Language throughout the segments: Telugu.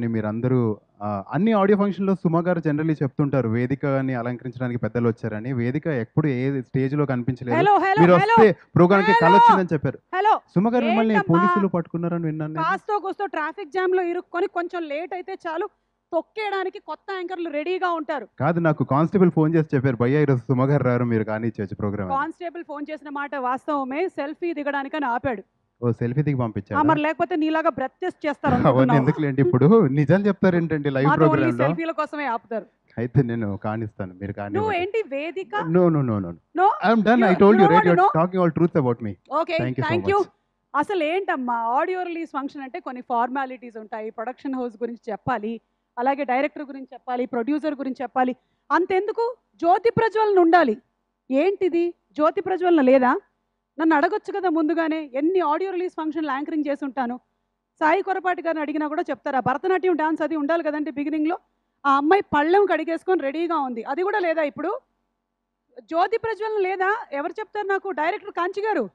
కానీ మీరందరూ అన్ని ఆడియో ఫంక్షన్‌లో సుమ గారు జనరల్లీ చెప్తుంటారు, వేదికని అలంకరించడానికి పెద్దలు వచ్చారని. వేదిక ఎప్పుడు ఏ స్టేజ్‌లో కనిపించలేదు. హలో హలో మీరు హలో వస్తే ప్రోగ్రామ్‌కి హలో కలొచ్చిందని చెప్పారు. హలో సుమ గారు మిమ్మల్ని ఏంటమ్మా పోలీసులు పట్టుకున్నారని విన్నాను నేను. కాస్తో కూస్తో ట్రాఫిక్ జామ్ లో ఇరుక్కొని కొంచెం లేట్ అయితే చాలు తొక్కేయడానికి కొత్త యాంకర్లు రెడీగా ఉంటారు. కాదు, నాకు కానిస్టేబుల్ ఫోన్ చేసి చెప్పారు, భయ్యా ఈరోజు సుమ గారు రారు, మీరు కానిచ్చేయచ్చు ప్రోగ్రామ్ అని. కానిస్టేబుల్ ఫోన్ చేసిన మాట వాస్తవమే, సెల్ఫీ దిగడానికని ఆపాడు. ఓ సెల్ఫీ దిగి పంపించారా? మరి లేకపోతే నీలాగా బ్రెత్ టెస్ట్ చేస్తారు అవన్నీ అనుకుంటున్నావా? ఎందుకులేండి, ఇప్పుడు నిజాలు చెప్తారేంటండి లైవ్ మాతో ఓన్లీ ప్రోగ్రామ్ లో. సెల్ఫీల కోసమే ఆపుతారు. అయితే నేను కానిస్తాను, మీరు నువ్వు కానివ్వండి. ఏంటి వేదిక? No, no, no, no. No I'm done. I You- told you you, know right? what you You're know? talking all truth about me. Okay Thank you so thank you. much. అసలు ఏంటమ్మా ఆడియో రిలీజ్ ఫంక్షన్ అంటే కొన్ని ఫార్మాలిటీస్ ఉంటాయి. ప్రొడక్షన్ హౌస్ గురించి చెప్పాలి, అలాగే డైరెక్టర్ గురించి చెప్పాలి, ప్రొడ్యూసర్ గురించి చెప్పాలి. అంతెందుకు జ్యోతి ప్రజ్వలన ఉండాలి. ఏంటిది జ్యోతి ప్రజ్వలన లేదా? నన్ను అడగొచ్చు కదా ముందుగానే. ఎన్ని ఆడియో రిలీజ్ ఫంక్షన్లు యాంకరింగ్ చేసి ఉంటాను. సాయి కొరపాటి గారిని అడిగినా కూడా చెప్తారా, భరతనాట్యం డాన్స్ అది ఉండాలి కదండి బిగినింగ్లో. ఆ అమ్మాయి పళ్ళెం కడిగేసుకొని రెడీగా ఉంది, అది కూడా లేదా ఇప్పుడు? జ్యోతి ప్రజ్వలన లేదా? ఎవరు చెప్తారు నాకు? డైరెక్టర్ కాంచి గారు.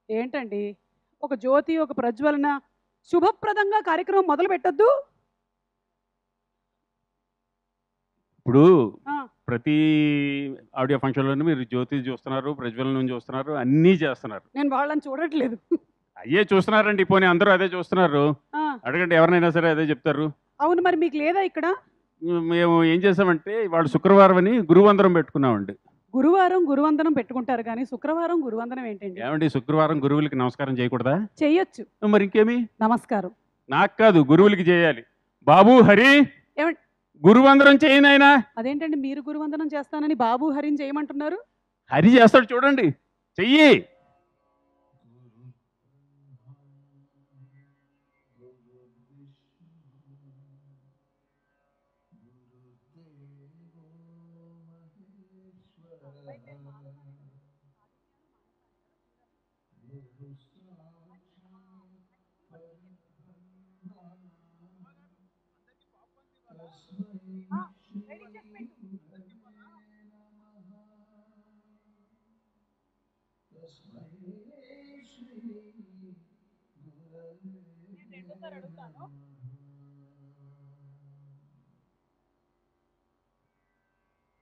ఏంటండి ఒక జ్యోతి ఒక ప్రజ్వలన శుభప్రదంగా కార్యక్రమం మొదలు పెట్టద్దు? ఇప్పుడు ఆ, ప్రతి ఆడియో ఫంక్షన్లోనూ మీరు జ్యోతి చూస్తున్నారు, ప్రజ్వలనం చూస్తున్నారు, అన్నీ చేస్తున్నారు. నేను వాళ్ళని చూడట్లేదు. అయ్యే చూస్తున్నారండి, పోనీ అందరూ అదే చూస్తున్నారు. ఆ, అడగండి ఎవరినైనా సరే అదే చెప్తారు. అవును, మరి మీకు లేదా ఇక్కడ? మేము ఏం చేసామంటే ఇవాళ శుక్రవారం అని గురువందరం పెట్టుకున్నామండి. గురువారం గురువందనం పెట్టుకుంటారు కానీ శుక్రవారం గురువందనం ఏంటండి? ఏమండి శుక్రవారం గురువులకి నమస్కారం చేయకూడదా? చెయ్యొచ్చు, మరి ఇంకేమి? నమస్కారం. నాకు కాదు, గురువులకి చేయాలి. బాబు హరి ఏమండి గురువందరం చేయను ఆయన. అదేంటండి మీరు గురువందనం చేస్తానని బాబు హరిని చేయమంటున్నారు? హరి చేస్తాడు చూడండి, చెయ్యి.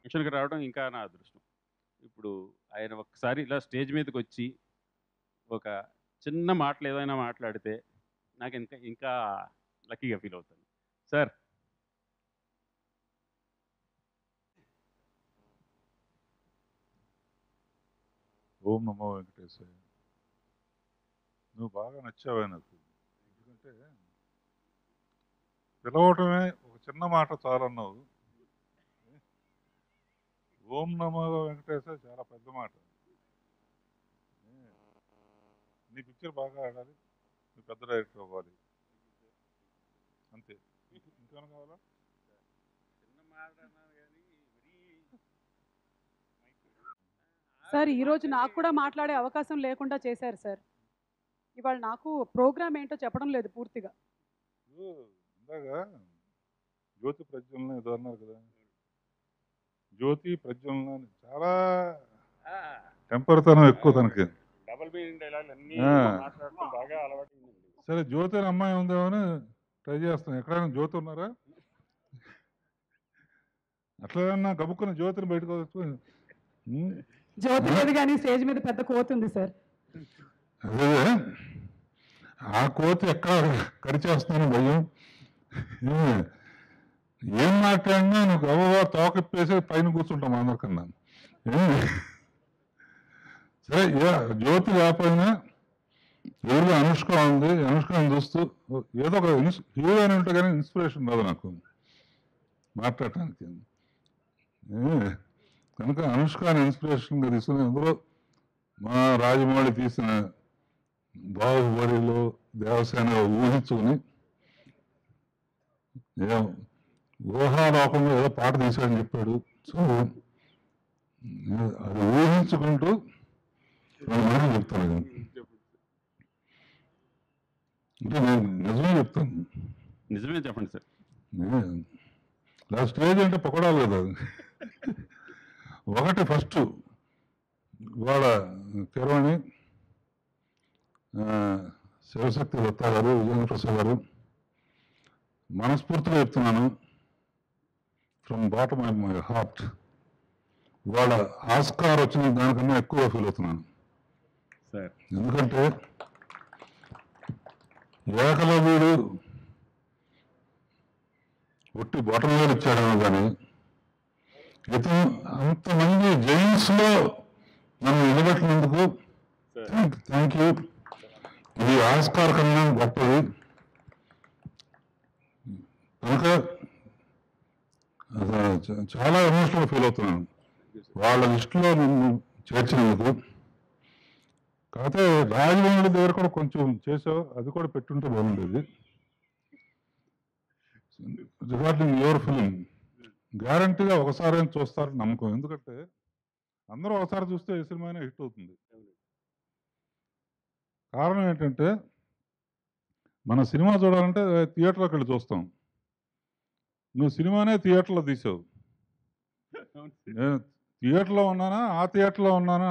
ఫంక్షన్కి రావడం ఇంకా నా అదృష్టం. ఇప్పుడు ఆయన ఒక్కసారి ఇలా స్టేజ్ మీదకి వచ్చి ఒక చిన్న మాటలు ఏదైనా మాట్లాడితే నాకు ఇంకా ఇంకా లక్కీగా ఫీల్ అవుతాను. సార్ ఓం నమో వెంకటేశాయ. నువ్వు బాగా నచ్చావే నాకు. ఎందుకంటే పిలవటమే ఒక చిన్న మాట చాలన్నావు. ఓం నమో వెంకటేశాయ చాలా పెద్ద మాట. నీ పిక్చర్ బాగా ఆడాలి, నువ్వు పెద్ద డైరెక్టర్ అవ్వాలి, అంతే. ఇంకేమైనా కావాలా? సార్ ఈరోజు నాకు కూడా మాట్లాడే అవకాశం లేకుండా చేశారు సార్. ఇవాళ నాకు ప్రోగ్రామ్ ఏంటో చెప్పడం లేదు పూర్తిగా. ఇందాక జ్యోతి ప్రజ్వలన ఏదో అన్నారు కదా, జ్యోతి ప్రజ్వలన అని చాలా టెంపర్తనం ఎక్కువ తనకి. డబుల్ మీనింగ్ డైలాగ్ అన్నీ మాట్లాడటం బాగా అలవాటు. సరే జ్యోతి అని అమ్మాయి ఉందేమో అని ట్రై చేస్తాను. ఎక్కడైనా జ్యోతి ఉన్నారా? అట్లా ఏమన్నా గబుక్కున్న జ్యోతిని బయటకు వచ్చి జ్యోతి లేదు కానీ స్టేజ్ మీద పెద్ద కోతి ఉంది సార్. అదే ఆ కోతి ఎక్కడ కరిచేస్తాను భయం. ఏం మాట్లాడినా నువ్వు గబగబా తోకప్పేసి పైన కూర్చుంటాం అందరికన్నా. సరే జ్యోతి లేకపోయినా ఎవరిలో అనుష్క ఉంది, అనుష్కని చూస్తూ ఏదో ఒక హీరో అని ఉంటే కానీ ఇన్స్పిరేషన్ రాదు నాకు మాట్లాడటానికి. కనుక అనుష్కని ఇన్స్పిరేషన్గా తీసుకుని అందులో మా రాజమౌళి తీసిన బాహుబలిలో దేవసేన ఊహించుకుని ఊహాలోకంలో ఏదో పాట తీశాడని చెప్పాడు. సో అది ఊహించుకుంటూ రెండు మాటలు చెప్తాను. అంటే నేను నిజమే చెప్తాను. నిజమే చెప్పండి సార్. నా స్టేజ్ అంటే పొగడాలి కదా. ఒకటి ఫస్ట్ ఇవాళ కిరణి, శివశక్తి దత్తా గారు, విజయేంద్ర ప్రసాద్ గారు, మనస్ఫూర్తిగా చెప్తున్నాను, from bottom of my heart, ఇవాళ ఆస్కార్ వచ్చిన దానికన్నా ఎక్కువ ఫీల్ అవుతున్నాను. సార్ ఎందుకంటే ఏకలవ్యుడు ఒట్టి బాటం వేలు ఇచ్చాడేమో కానీ ఇతను అంతమంది జైన్స్లో మనం నిలబెట్టినందుకు థ్యాంక్ యూ. ఇది ఆస్కార్ కన్నా గొప్పది. కనుక చాలా ఎమోషనల్ ఫీల్ అవుతున్నాను వాళ్ళ లిస్టులో నన్ను చేర్చినందుకు. కాకపోతే రాజమౌళి దగ్గర కూడా కొంచెం చేసావు, అది కూడా పెట్టుంటే బాగుండేది. రిగార్డింగ్ యువర్ ఫిలిం, గ్యారంటీగా ఒకసారి చూస్తారు నమ్మకం. ఎందుకంటే అందరూ ఒకసారి చూస్తే ఈ సినిమానే హిట్ అవుతుంది. కారణం ఏంటంటే మన సినిమా చూడాలంటే థియేటర్లోకి వెళ్ళి చూస్తాం. నువ్వు సినిమానే థియేటర్లో తీసావు. నేను థియేటర్లో ఉన్నానా, ఆ థియేటర్లో ఉన్నానా,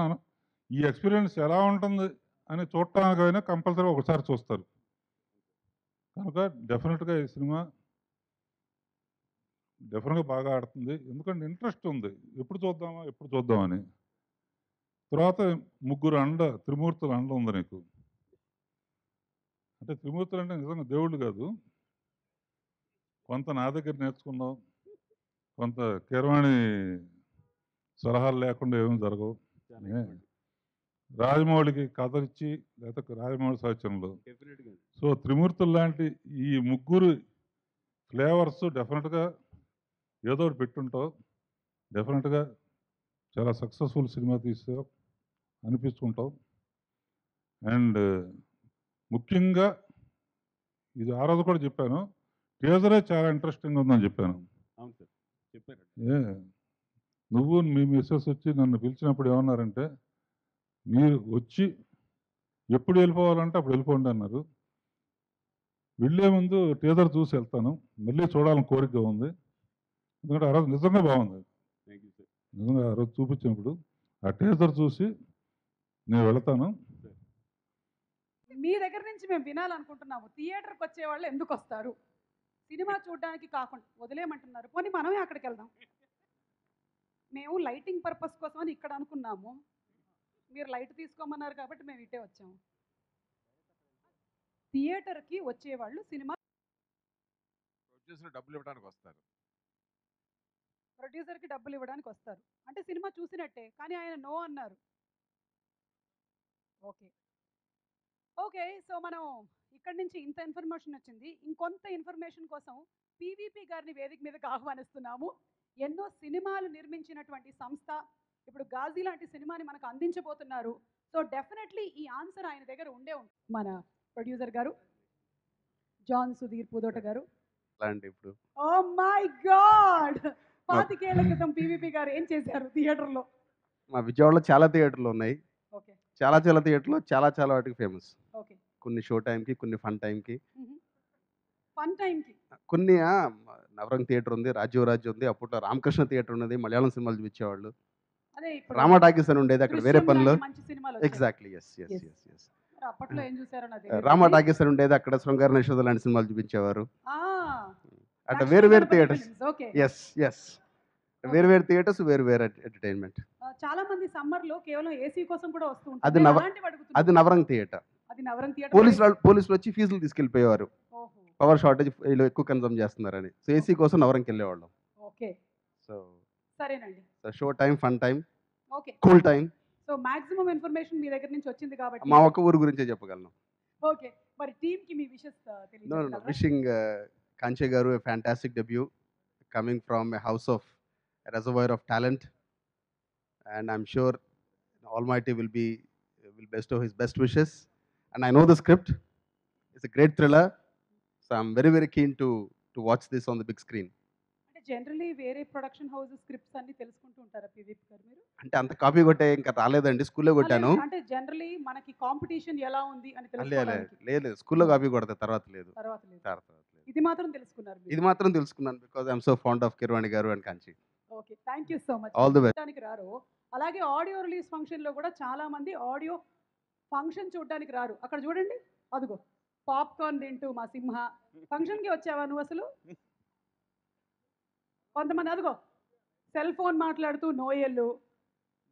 ఈ ఎక్స్పీరియన్స్ ఎలా ఉంటుంది అని చూడటానికైనా కంపల్సరీ ఒకసారి చూస్తారు. కనుక డెఫినెట్గా ఈ సినిమా డెఫినెట్గా బాగా ఆడుతుంది. ఎందుకంటే ఇంట్రెస్ట్ ఉంది, ఎప్పుడు చూద్దామని. తర్వాత ముగ్గురు త్రిమూర్తుల అండ ఉంది నీకు. అంటే త్రిమూర్తులు అంటే నిజంగా దేవుళ్ళు కాదు, కొంత నా దగ్గర నేర్చుకున్నావు, కొంత కీరవాణి సలహాలు లేకుండా ఏమీ జరగవు. రాజమౌళికి కథ ఇచ్చి, లేకపోతే రాజమౌళి సాహిత్యంలో సో త్రిమూర్తులు లాంటి ఈ ముగ్గురు ఫ్లేవర్స్ డెఫినెట్గా ఏదో ఒకటి పెట్టుంటావు. డెఫినెట్గా చాలా సక్సెస్ఫుల్ సినిమా తీసావు అనిపించుకుంటావు. అండ్ ముఖ్యంగా ఇది ఆ రోజు కూడా చెప్పాను, టీజరే చాలా ఇంట్రెస్టింగ్ ఉందని చెప్పాను. అవును సార్ చెప్పారు. నువ్వు మీ మిస్సెస్ వచ్చి నన్ను పిలిచినప్పుడు ఏమన్నారంటే, మీరు వచ్చి ఎప్పుడు వెళ్ళిపోవాలంటే అప్పుడు వెళ్ళిపోండి అన్నారు. వెళ్ళే ముందు టీజర్ చూసి వెళ్తాను, మళ్ళీ చూడాలని కోరికగా ఉంది. ఎందుకంటే ఆ రోజు నిజంగా బాగుంది. Thank you sir. నిజంగా ఆ రోజు చూపించినప్పుడు ఆ టీజర్ చూసి నేను వెళతాను. మీ దగ్గర నుంచి మేము వినాలనుకుంటున్నాము, థియేటర్కి వచ్చే వాళ్ళు ఎందుకు వస్తారు? సినిమా చూడడానికి కాకుండా వదిలేయమంటున్నారు. పోనీ మనమే అక్కడికి వెళ్దాం. మేము లైటింగ్ పర్పస్ కోసం అని ఇక్కడ అనుకున్నాము, మీరు లైట్ తీసుకోమన్నారు కాబట్టి మేము ఇటే వచ్చాము. థియేటర్కి వచ్చేవాళ్ళు సినిమా ప్రొడ్యూసర్ డబ్బులు ఇవ్వడానికి వస్తారు. ప్రొడ్యూసర్కి డబ్బులు ఇవ్వడానికి వస్తారు అంటే సినిమా చూసినట్టే, కానీ ఆయన నో అన్నారు. ఓకే ఓకే, సో మనం ఇక్కడి నుంచి ఇంత ఇన్ఫర్మేషన్ వచ్చింది. ఇంకొంత ఇన్ఫర్మేషన్ కోసం పీవీపీ గారిని వేదిక మీదకి ఆహ్వానిస్తున్నాము. ఎన్నో సినిమాలు నిర్మించినటువంటి సంస్థ, ఇప్పుడు గాజీ లాంటి సినిమాని మనకు అందించబోతున్నారు. సో డెఫినెట్లీ ఈ ఆన్సర్ ఆయన దగ్గర ఉండే ఉంటుంది. మన ప్రొడ్యూసర్ గారు జాన్ సుధీర్ పూదోట గారు. ఇప్పుడు ఓ మై గాడ్, 25 ఏళ్ల క్రితం పీవీపీ గారు ఏం చేశారు థియేటర్లో? మా విజయవాడలో చాలా థియేటర్లు ఉన్నాయి. ఓకే చాలా థియేటర్లు చాలా వాటికి ఫేమస్. ఓకే, కొన్ని షో టైంకి, కొన్ని ఫన్ టైంకి, ఫన్ టైంకి. కొన్ని నవరంగ్ థియేటర్ ఉంది, రాజ్యం ఉంది, అప్పట్లో రామకృష్ణ థియేటర్ ఉన్నది, మలయాళం సినిమాలు చూపించేవాళ్ళు. అదే ఇప్పుడు రామా టాకీస్ అని ఉండేది అక్కడ వేరే దృశ్యం పనిలో. లాంటి మంచి సినిమాలు వచ్చాయి. Exactly, yes. మరి అప్పట్లో ఏం చూసారో నాకు తెలియదు. రామా టాకీస్ అని ఉండేది అక్కడ, శృంగార నిషేధ లాంటి సినిమాలు చూపించేవారు. ఆ, అట్లా లక్ష్మీ వేరు Ganapathi theatres. films, okay. Yes వేరు థియేటర్స్, వేరు ఎంటర్టైన్మెంట్. చాలా మంది సమ్మర్ లో కేవలం ఏసీ కోసం కూడా వస్తూ ఉంటారు. అది నేను నవ- అలాంటివి అడుగుతున్నాను. అది నవరంగ్ థియేటర్. అది నవరంగ్ థియేటర్. పోలీసులు వచ్చి ఫీజులు తీసుకెళ్ళిపోయేవారు, ఓహో, పవర్ షార్టేజ్ వీళ్ళు ఎక్కువ కన్సమ్ చేస్తున్నారని. సో ఏసీ కోసం నవరంకి వెళ్ళేవాళ్ళం. ఓకే, సో సరేనండి. Show time, fun time, okay, cool time. So maximum information మీ దగ్గర నుంచి వచ్చింది కాబట్టి మా ఒక్క ఊరు గురించే చెప్పగలను. ఓకే, మరి టీమ్ కి మీ విషెస్ తెలియజేయగలరా? విషింగ్ కాంచే గారు a fantastic debut coming from a house of a reservoir of talent, and I'm sure Almighty will bestow his best wishes. And I know the script. It's a great thriller, so I'm very keen to watch this on the big screen. అంటే జనరల్లీ వేరే ప్రొడక్షన్ హౌస్ స్క్రిప్ట్స్ అన్ని తెలుసుకుంటూ ఉంటారా పీవీపీ గారు మీరు? అంటే అంత కాపీ కొట్టే ఇంకా రాలేదండి, స్కూల్లో కొట్టాను. అంటే జనరల్లీ మనకి కాంపిటీషన్ ఎలా ఉంది అని లేదు తెలుసుకోవడానికి స్కూల్లో కాపీ కొడతా, తర్వాత లేదు. తర్వాత లేదు. తర్వాత లేదు. ఇది మాత్రం తెలుసుకున్నారు మీరు? ఇది మాత్రం తెలుసుకున్నాను because I'm so fond of Keeravani గారు and Kanchi. Okay, thank you so much. All the best. చూడడానికి రారు, అలాగే ఆడియో రిలీజ్ ఫంక్షన్ లో కూడా చాలా మంది ఆడియో ఫంక్షన్ చూడడానికి రారు. అక్కడ చూడండి, అదిగో పాప్కార్న్ తింటూ మా సింహ. ఫంక్షన్కి వచ్చావా నువ్వు అసలు? కొంతమంది అదిగో సెల్ ఫోన్ మాట్లాడుతూ నోయళ్ళు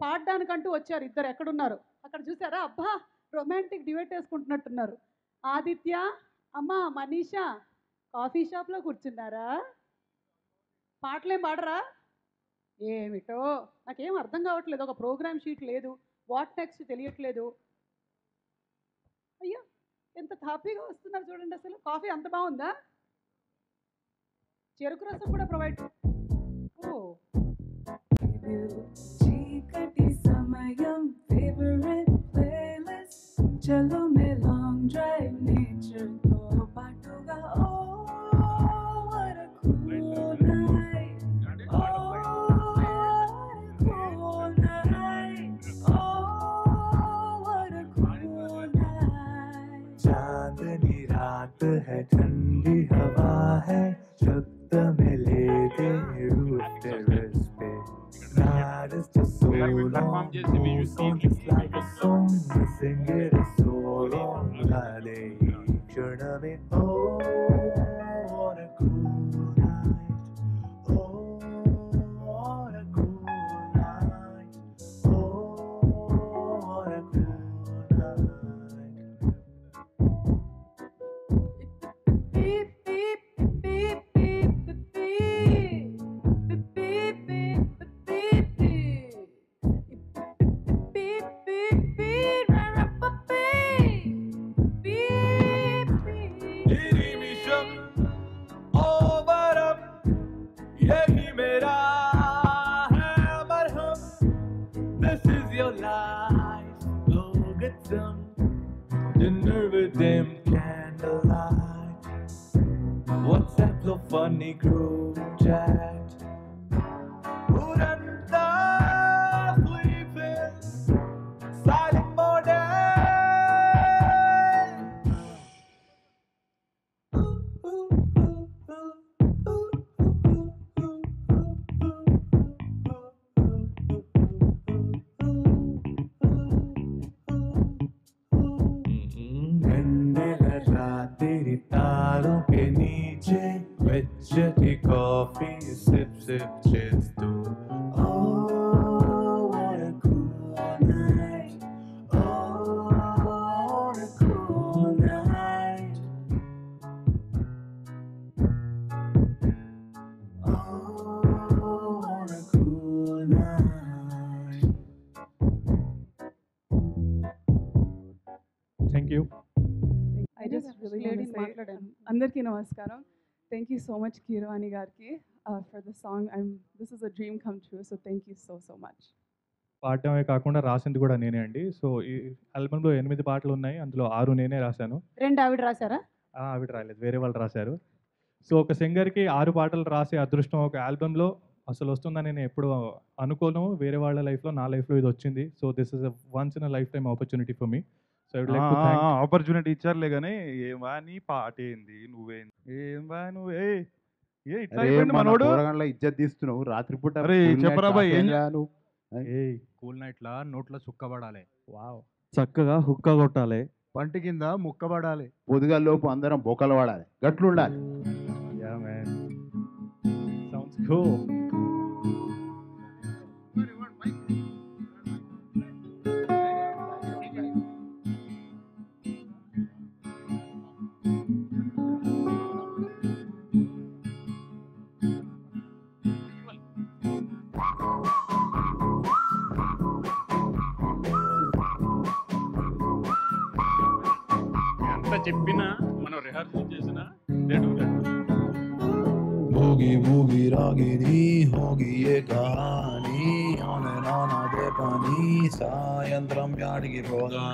పాడడానికంటూ వచ్చారు. ఇద్దరు ఎక్కడున్నారు అక్కడ చూసారా? అబ్బా రొమాంటిక్ డ్యూయట్ వేసుకుంటున్నట్టున్నారు. ఆదిత్య, అమ్మ మనీషా కాఫీ షాప్లో కూర్చున్నారా? పాటలేం పాడరా? ఏమిటో నాకేం అర్థం కావట్లేదు. ఒక ప్రోగ్రామ్ షీట్ లేదు, వాట్ నెక్స్ట్ తెలియట్లేదు. అయ్యో ఎంత హ్యాపీగా వస్తున్నారు చూడండి. అసలు కాఫీ అంత బాగుందా? చెరుకు రసం కూడా ప్రొవైడ్. ఓ చీకటి సమయం ఫేవరెట్ ప్లేలిస్ట్ చలో మే లాంగ్ డ్రైవ్ నేచర్ తో పాటుగా. ఓ what a cool night, oh what a cool night, oh what a cool night. चांदनी रात है ठंडी हवा है शब्द में लेते रूफ टेरेस पे. Night is just so long, moves on just like a song. We sing it a solo, lale क्षण में. Oh what a cool night, oh what a cool night, oh what a cool night. Beep beep beep beep beep beep beep beep beep beep beep तेरी मिशन ओवर अप यही मेरा है मरहम. This is your life, go get some dinner with them candlelight. WhatsApp lo funny group chat. Uranta sleeping silent mode. तेरी तारों के नीचे वेजटी कॉफी सिप सिप చేస్తూ. Oh what a cool night, oh what a cool night, oh what a cool night. Thank you. I just really want to say మాట్లాడాను. అందరికీ నమస్కారం. Thank you so much Keeravani గారికి for the song. This is a dream come true, so thank you so much. పాడటమే కాకుండా రాసింది కూడా నేనే అండి. సో ఈ ఆల్బంలో 8 పాటలు ఉన్నాయి, అందులో 6 నేనే రాశాను. 2 ఆవిడ రాశారా? ఆవిడ రాలేదు, వేరే వాళ్ళు రాశారు. సో ఒక సింగర్కి 6 పాటలు రాసే అదృష్టం ఒక ఆల్బంలో అసలు వస్తుందని నేను ఎప్పుడు అనుకోను. వేరే వాళ్ళ లైఫ్లో, నా లైఫ్లో ఇది వచ్చింది. So this is once in a lifetime opportunity for me. So I would like to thank. Opportunity ఇచ్చారులే కానీ ఏమా నీ పాట ఏంది, నువ్వేంది, ఏమా నువ్వే ఏ ఇట్లా అయిపోయింది మనోడు. ఇజ్జత్ తీస్తున్నావు రాత్రిపూట. అరే చెప్పరా బాయ్ ఏం కూల్ నైట్లా నోట్లో చుక్కబడాలి, వావ్, చక్కగా హుక్క కొట్టాలి, పంటి కింద ముక్కబడాలి, పొద్దుగా లోపు అందరం బొక్కలు పడాలి, గట్లుండాలి. Yeah man, sounds cool. ఎంత చెప్పినా మనం రిహార్సల్ చేసినా भोगी भोगी रागिनी होगी ये कहानी आने नाना दे पानी सायंत्रम याडिकी పోదా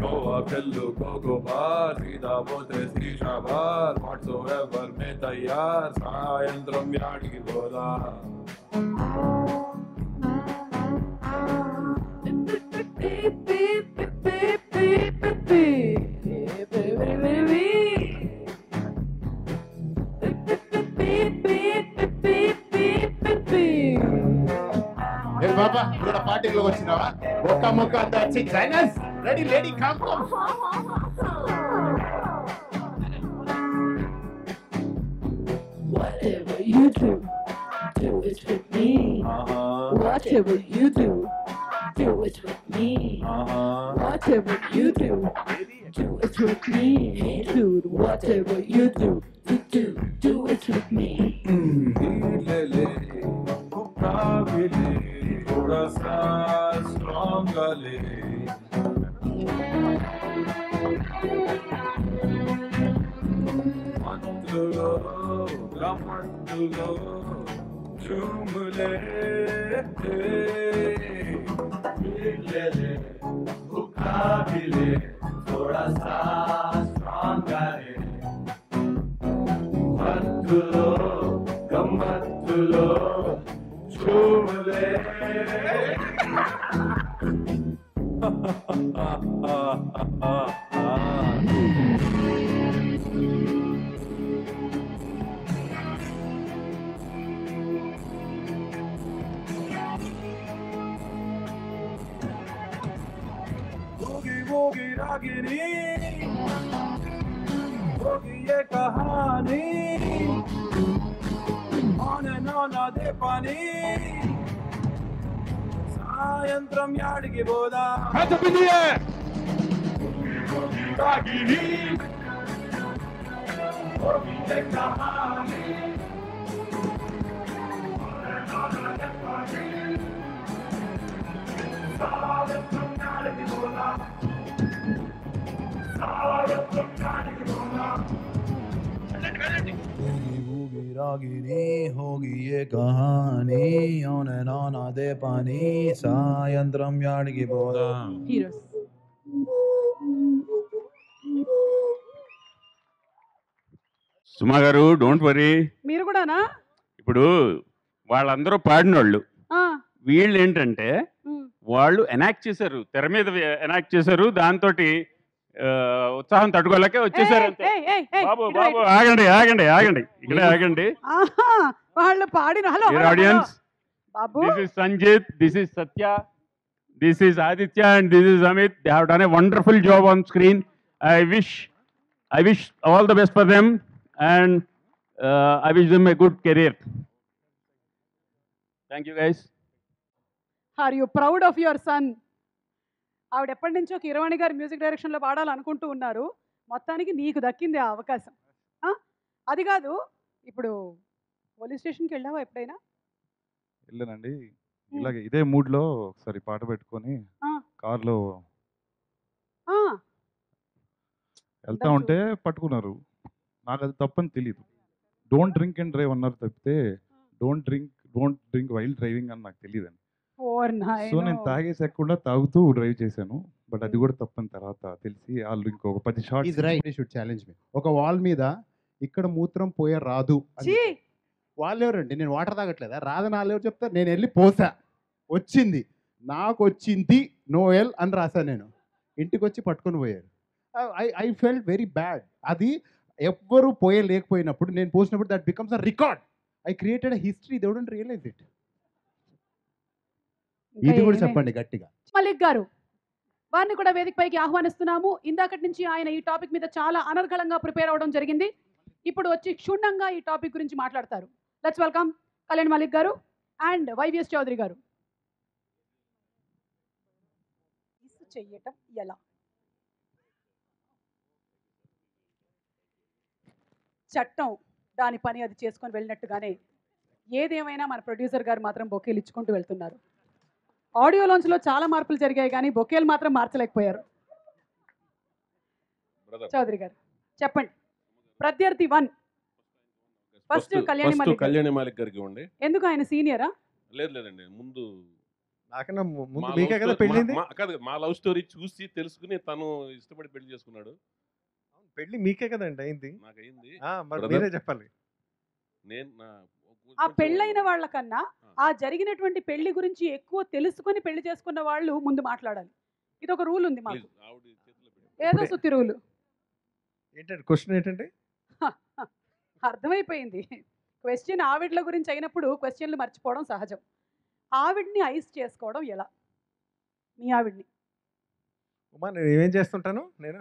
Goa Kellu Coco Bar Sida Bote Sisha Bar Whatsoever में तैयार सायंत्रम याडिकी పోదా బాబా ఇక్కడ పార్టీలోకి వచ్చినావా? ఒక్క ముక్క అంతా వచ్చి చైనస్ Ready, lady, come. Whatever you do, do it with me. Whatever you do, do it with me. Whatever you do, do it with me. Hey dude, whatever you do it with me. थोड़ा सा स्ट्रॉन्ग ले मंतुलो गमंतुलो झूमले ले ले भूखा भी ले थोड़ा सा स्ट्रॉन्ग ले मंतुलो गमंतुलो झूमले होगी होगी रागिनी होगी ये कहानी आने ना दे पानी సాయంత్రం యాడికి పోదా చెప్పిందియే రాగిని ఓకే కహాని సాయంత్రం యాడికి పోదా సాయంత్రం యాడికి పోదా होगी रागिनी होगी ये कहानी ओने नाना दे पानी सायंत्रम याडिकी పోదా హీరోస్ సుమా గారు డోంట్ వరీ. మీరు కూడానా? ఇప్పుడు వాళ్ళందరూ పాడినోళ్ళు, ఆ, వీళ్ళు ఏంటంటే ఉమ్. వాళ్ళు ఎనాక్ట్ చేశారు, తెర మీద ఎనాక్ట్ చేశారు, దాంతో ఉత్సాహం తట్టుకోలేక వచ్చేసారు అంతే. ఏయ్, ఏయ్, ఏయ్, బాబు ఇటు బాబు రైట్. ఆగండి ఆగండి ఆగండి, ఇక్కడే ఆగండి. ఆహా, వాళ్ళు పాడిన hello Dear hello, hello. audience, Babu this is Sanjit, this is Satya, this is Aditya, and this is Amit. They have done a wonderful job on screen. I wish all the best for them, and I wish them a good career. Thank you, guys. Are you proud of your son? ఆవిడ ఎప్పటి నుంచో కీరవాణి గారి మ్యూజిక్ డైరెక్షన్లో పాడాలనుకుంటూ ఉన్నారు. మొత్తానికి నీకు దక్కింది ఆ అవకాశం. ఆ, అది కాదు, ఇప్పుడు పోలీస్ స్టేషన్కి వెళ్ళావా ఎప్పుడైనా? వెళ్ళానండి. ఇలాగే ఇదే మూడ్లో ఒకసారి పాట పెట్టుకొని ఆ. కార్లో ఆ, వెళ్తా ఉంటే పట్టుకున్నారు. నాకు అది తప్పని తెలియదు. డోంట్ డ్రింక్ అండ్ డ్రైవ్ అన్నారు తప్పితే డోంట్ డ్రింక్ వైల్ డ్రైవింగ్ అని నాకు తెలియదండి. ఓర్ సో నాయనో. నేను తాగేసకుండా తాగుతూ డ్రైవ్ చేశాను. బట్ అది కూడా తప్పని తర్వాత తెలిసి వాళ్ళు ఇంకొక 10 shorts is right, should challenge me. ఒక వాల్ మీద ఇక్కడ మూత్రం పోయే రాదు అని ఛీ, వాళ్ళు ఎవరండి? నేను వాటర్ తాగట్లేదా? రాదని వాళ్ళు ఎవరు చెప్తారు? నేను వెళ్ళి పోసా, వచ్చింది, నాకు వచ్చింది నోయల్ అని రాశాను. నేను ఇంటికి వచ్చి పట్టుకొని పోయారు. I felt very bad. అది ఎవ్వరు పోయలేకపోయినప్పుడు నేను పోసినప్పుడు that becomes a record. I created a history, they wouldn't realise it. ఇంకా ఇది కూడా ఏమీ- చెప్పండి గట్టిగా. మలిక్ గారు, వారిని కూడా వేదికపైకి ఆహ్వానిస్తున్నాము. ఇందాకటి నుంచి ఆయన ఈ టాపిక్ మీద చాలా అనర్గళంగా ప్రిపేర్ అవ్వడం జరిగింది. ఇప్పుడు వచ్చి క్షుణ్ణంగా ఈ టాపిక్ గురించి మాట్లాడతారు. లెట్స్ వెల్కమ్ కళ్యాణ్ మలిక్ గారు అండ్ వైవిఎస్ చౌదరి గారు. చెయ్యటం ఎలా? చట్టం దాని పని అది చేసుకొని వెళ్ళినట్టుగానే ఏదేమైనా మన ప్రొడ్యూసర్ గారు మాత్రం బొకేలు ఇచ్చుకుంటూ వెళ్తున్నారు. ఆడియో లాంచ్లో చాలా మార్పులు జరిగాయి కానీ బొకేలు మాత్రం మార్చలేకపోయారు. చౌదరి గారు చెప్పండి. ప్రత్యర్థి 1 ఫస్ట్ కళ్యాణి మలిక్ గారు. కళ్యాణి మాలిక్ గారికి ఇవ్వండి. ఎందుకు ఆయన సీనియరా? లేదండి, ముందు నాకన్నా ముందు మా మీకే love కదా story- పెళ్ళింది. కాదు, మా లవ్ స్టోరీ చూసి తెలుసుకుని తను ఇష్టపడి పెళ్లి చేసుకున్నాడు. పెళ్ళి మీకే కదండి అయింది. నాకు అయింది. మరి Brother, మీరే చెప్పాలి. నేను ఆ పెళ్ళైన వాళ్ళకన్నా ఆ జరిగినటువంటి పెళ్లి గురించి ఎక్కువ తెలుసుకొని పెళ్లి చేసుకున్న వాళ్ళు ముందు మాట్లాడాలి. ఇది ఒక రూల్ ఉంది మాకు, ఏదో సుత్తి రూలు. ఏంటంటే క్వశ్చన్ ఏంటంటే అర్థమైపోయింది. క్వశ్చన్ ఆవిడ్ల గురించి అయినప్పుడు క్వశ్చన్లు మర్చిపోవడం సహజం. ఆవిడ్ని ఐస్ చేసుకోవడం ఎలా? మీ ఆవిడ్ని ఉమా నేను ఏమేం చేస్తుంటాను నేను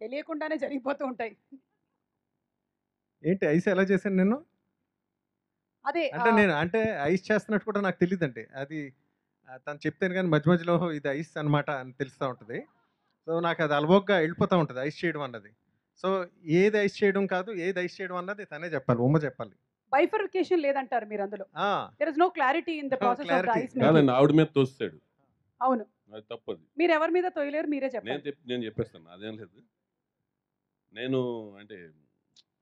తెలియకుండానే జరిగిపోతూ ఉంటాయి. ఏంటి ఐస్ ఎలా చేశాను నేను? అదే అంటే నేను అంటే ఐస్ చేస్తున్నట్టు కూడా నాకు తెలియదండి. అది తను చెప్తాను కానీ మధ్య మధ్యలో ఇది ఐస్ అనమాట అని తెలుస్తూ ఉంటుంది. సో నాకు అది అలవోగ్గా వెళ్ళిపోతూ ఉంటుంది ఐస్ చేయడం అన్నది. సో ఏది ఐస్ చేయడం కాదు, ఏది ఐస్ చేయడం అన్నది తనే చెప్పాలి, ఉమ్మ చెప్పాలి. బైఫర్కేషన్ లేదంటారు మీరు అందులో. There is no clarity in the process of the ice making. కాదండి, ఆవిడ మీద తోస్తాడు. అవును, అది తప్పదు. మీరు ఎవరి మీద తోయలేరు, మీరే చెప్పండి. నేను చెప్పేస్తాను, అదేం లేదు. నేను అంటే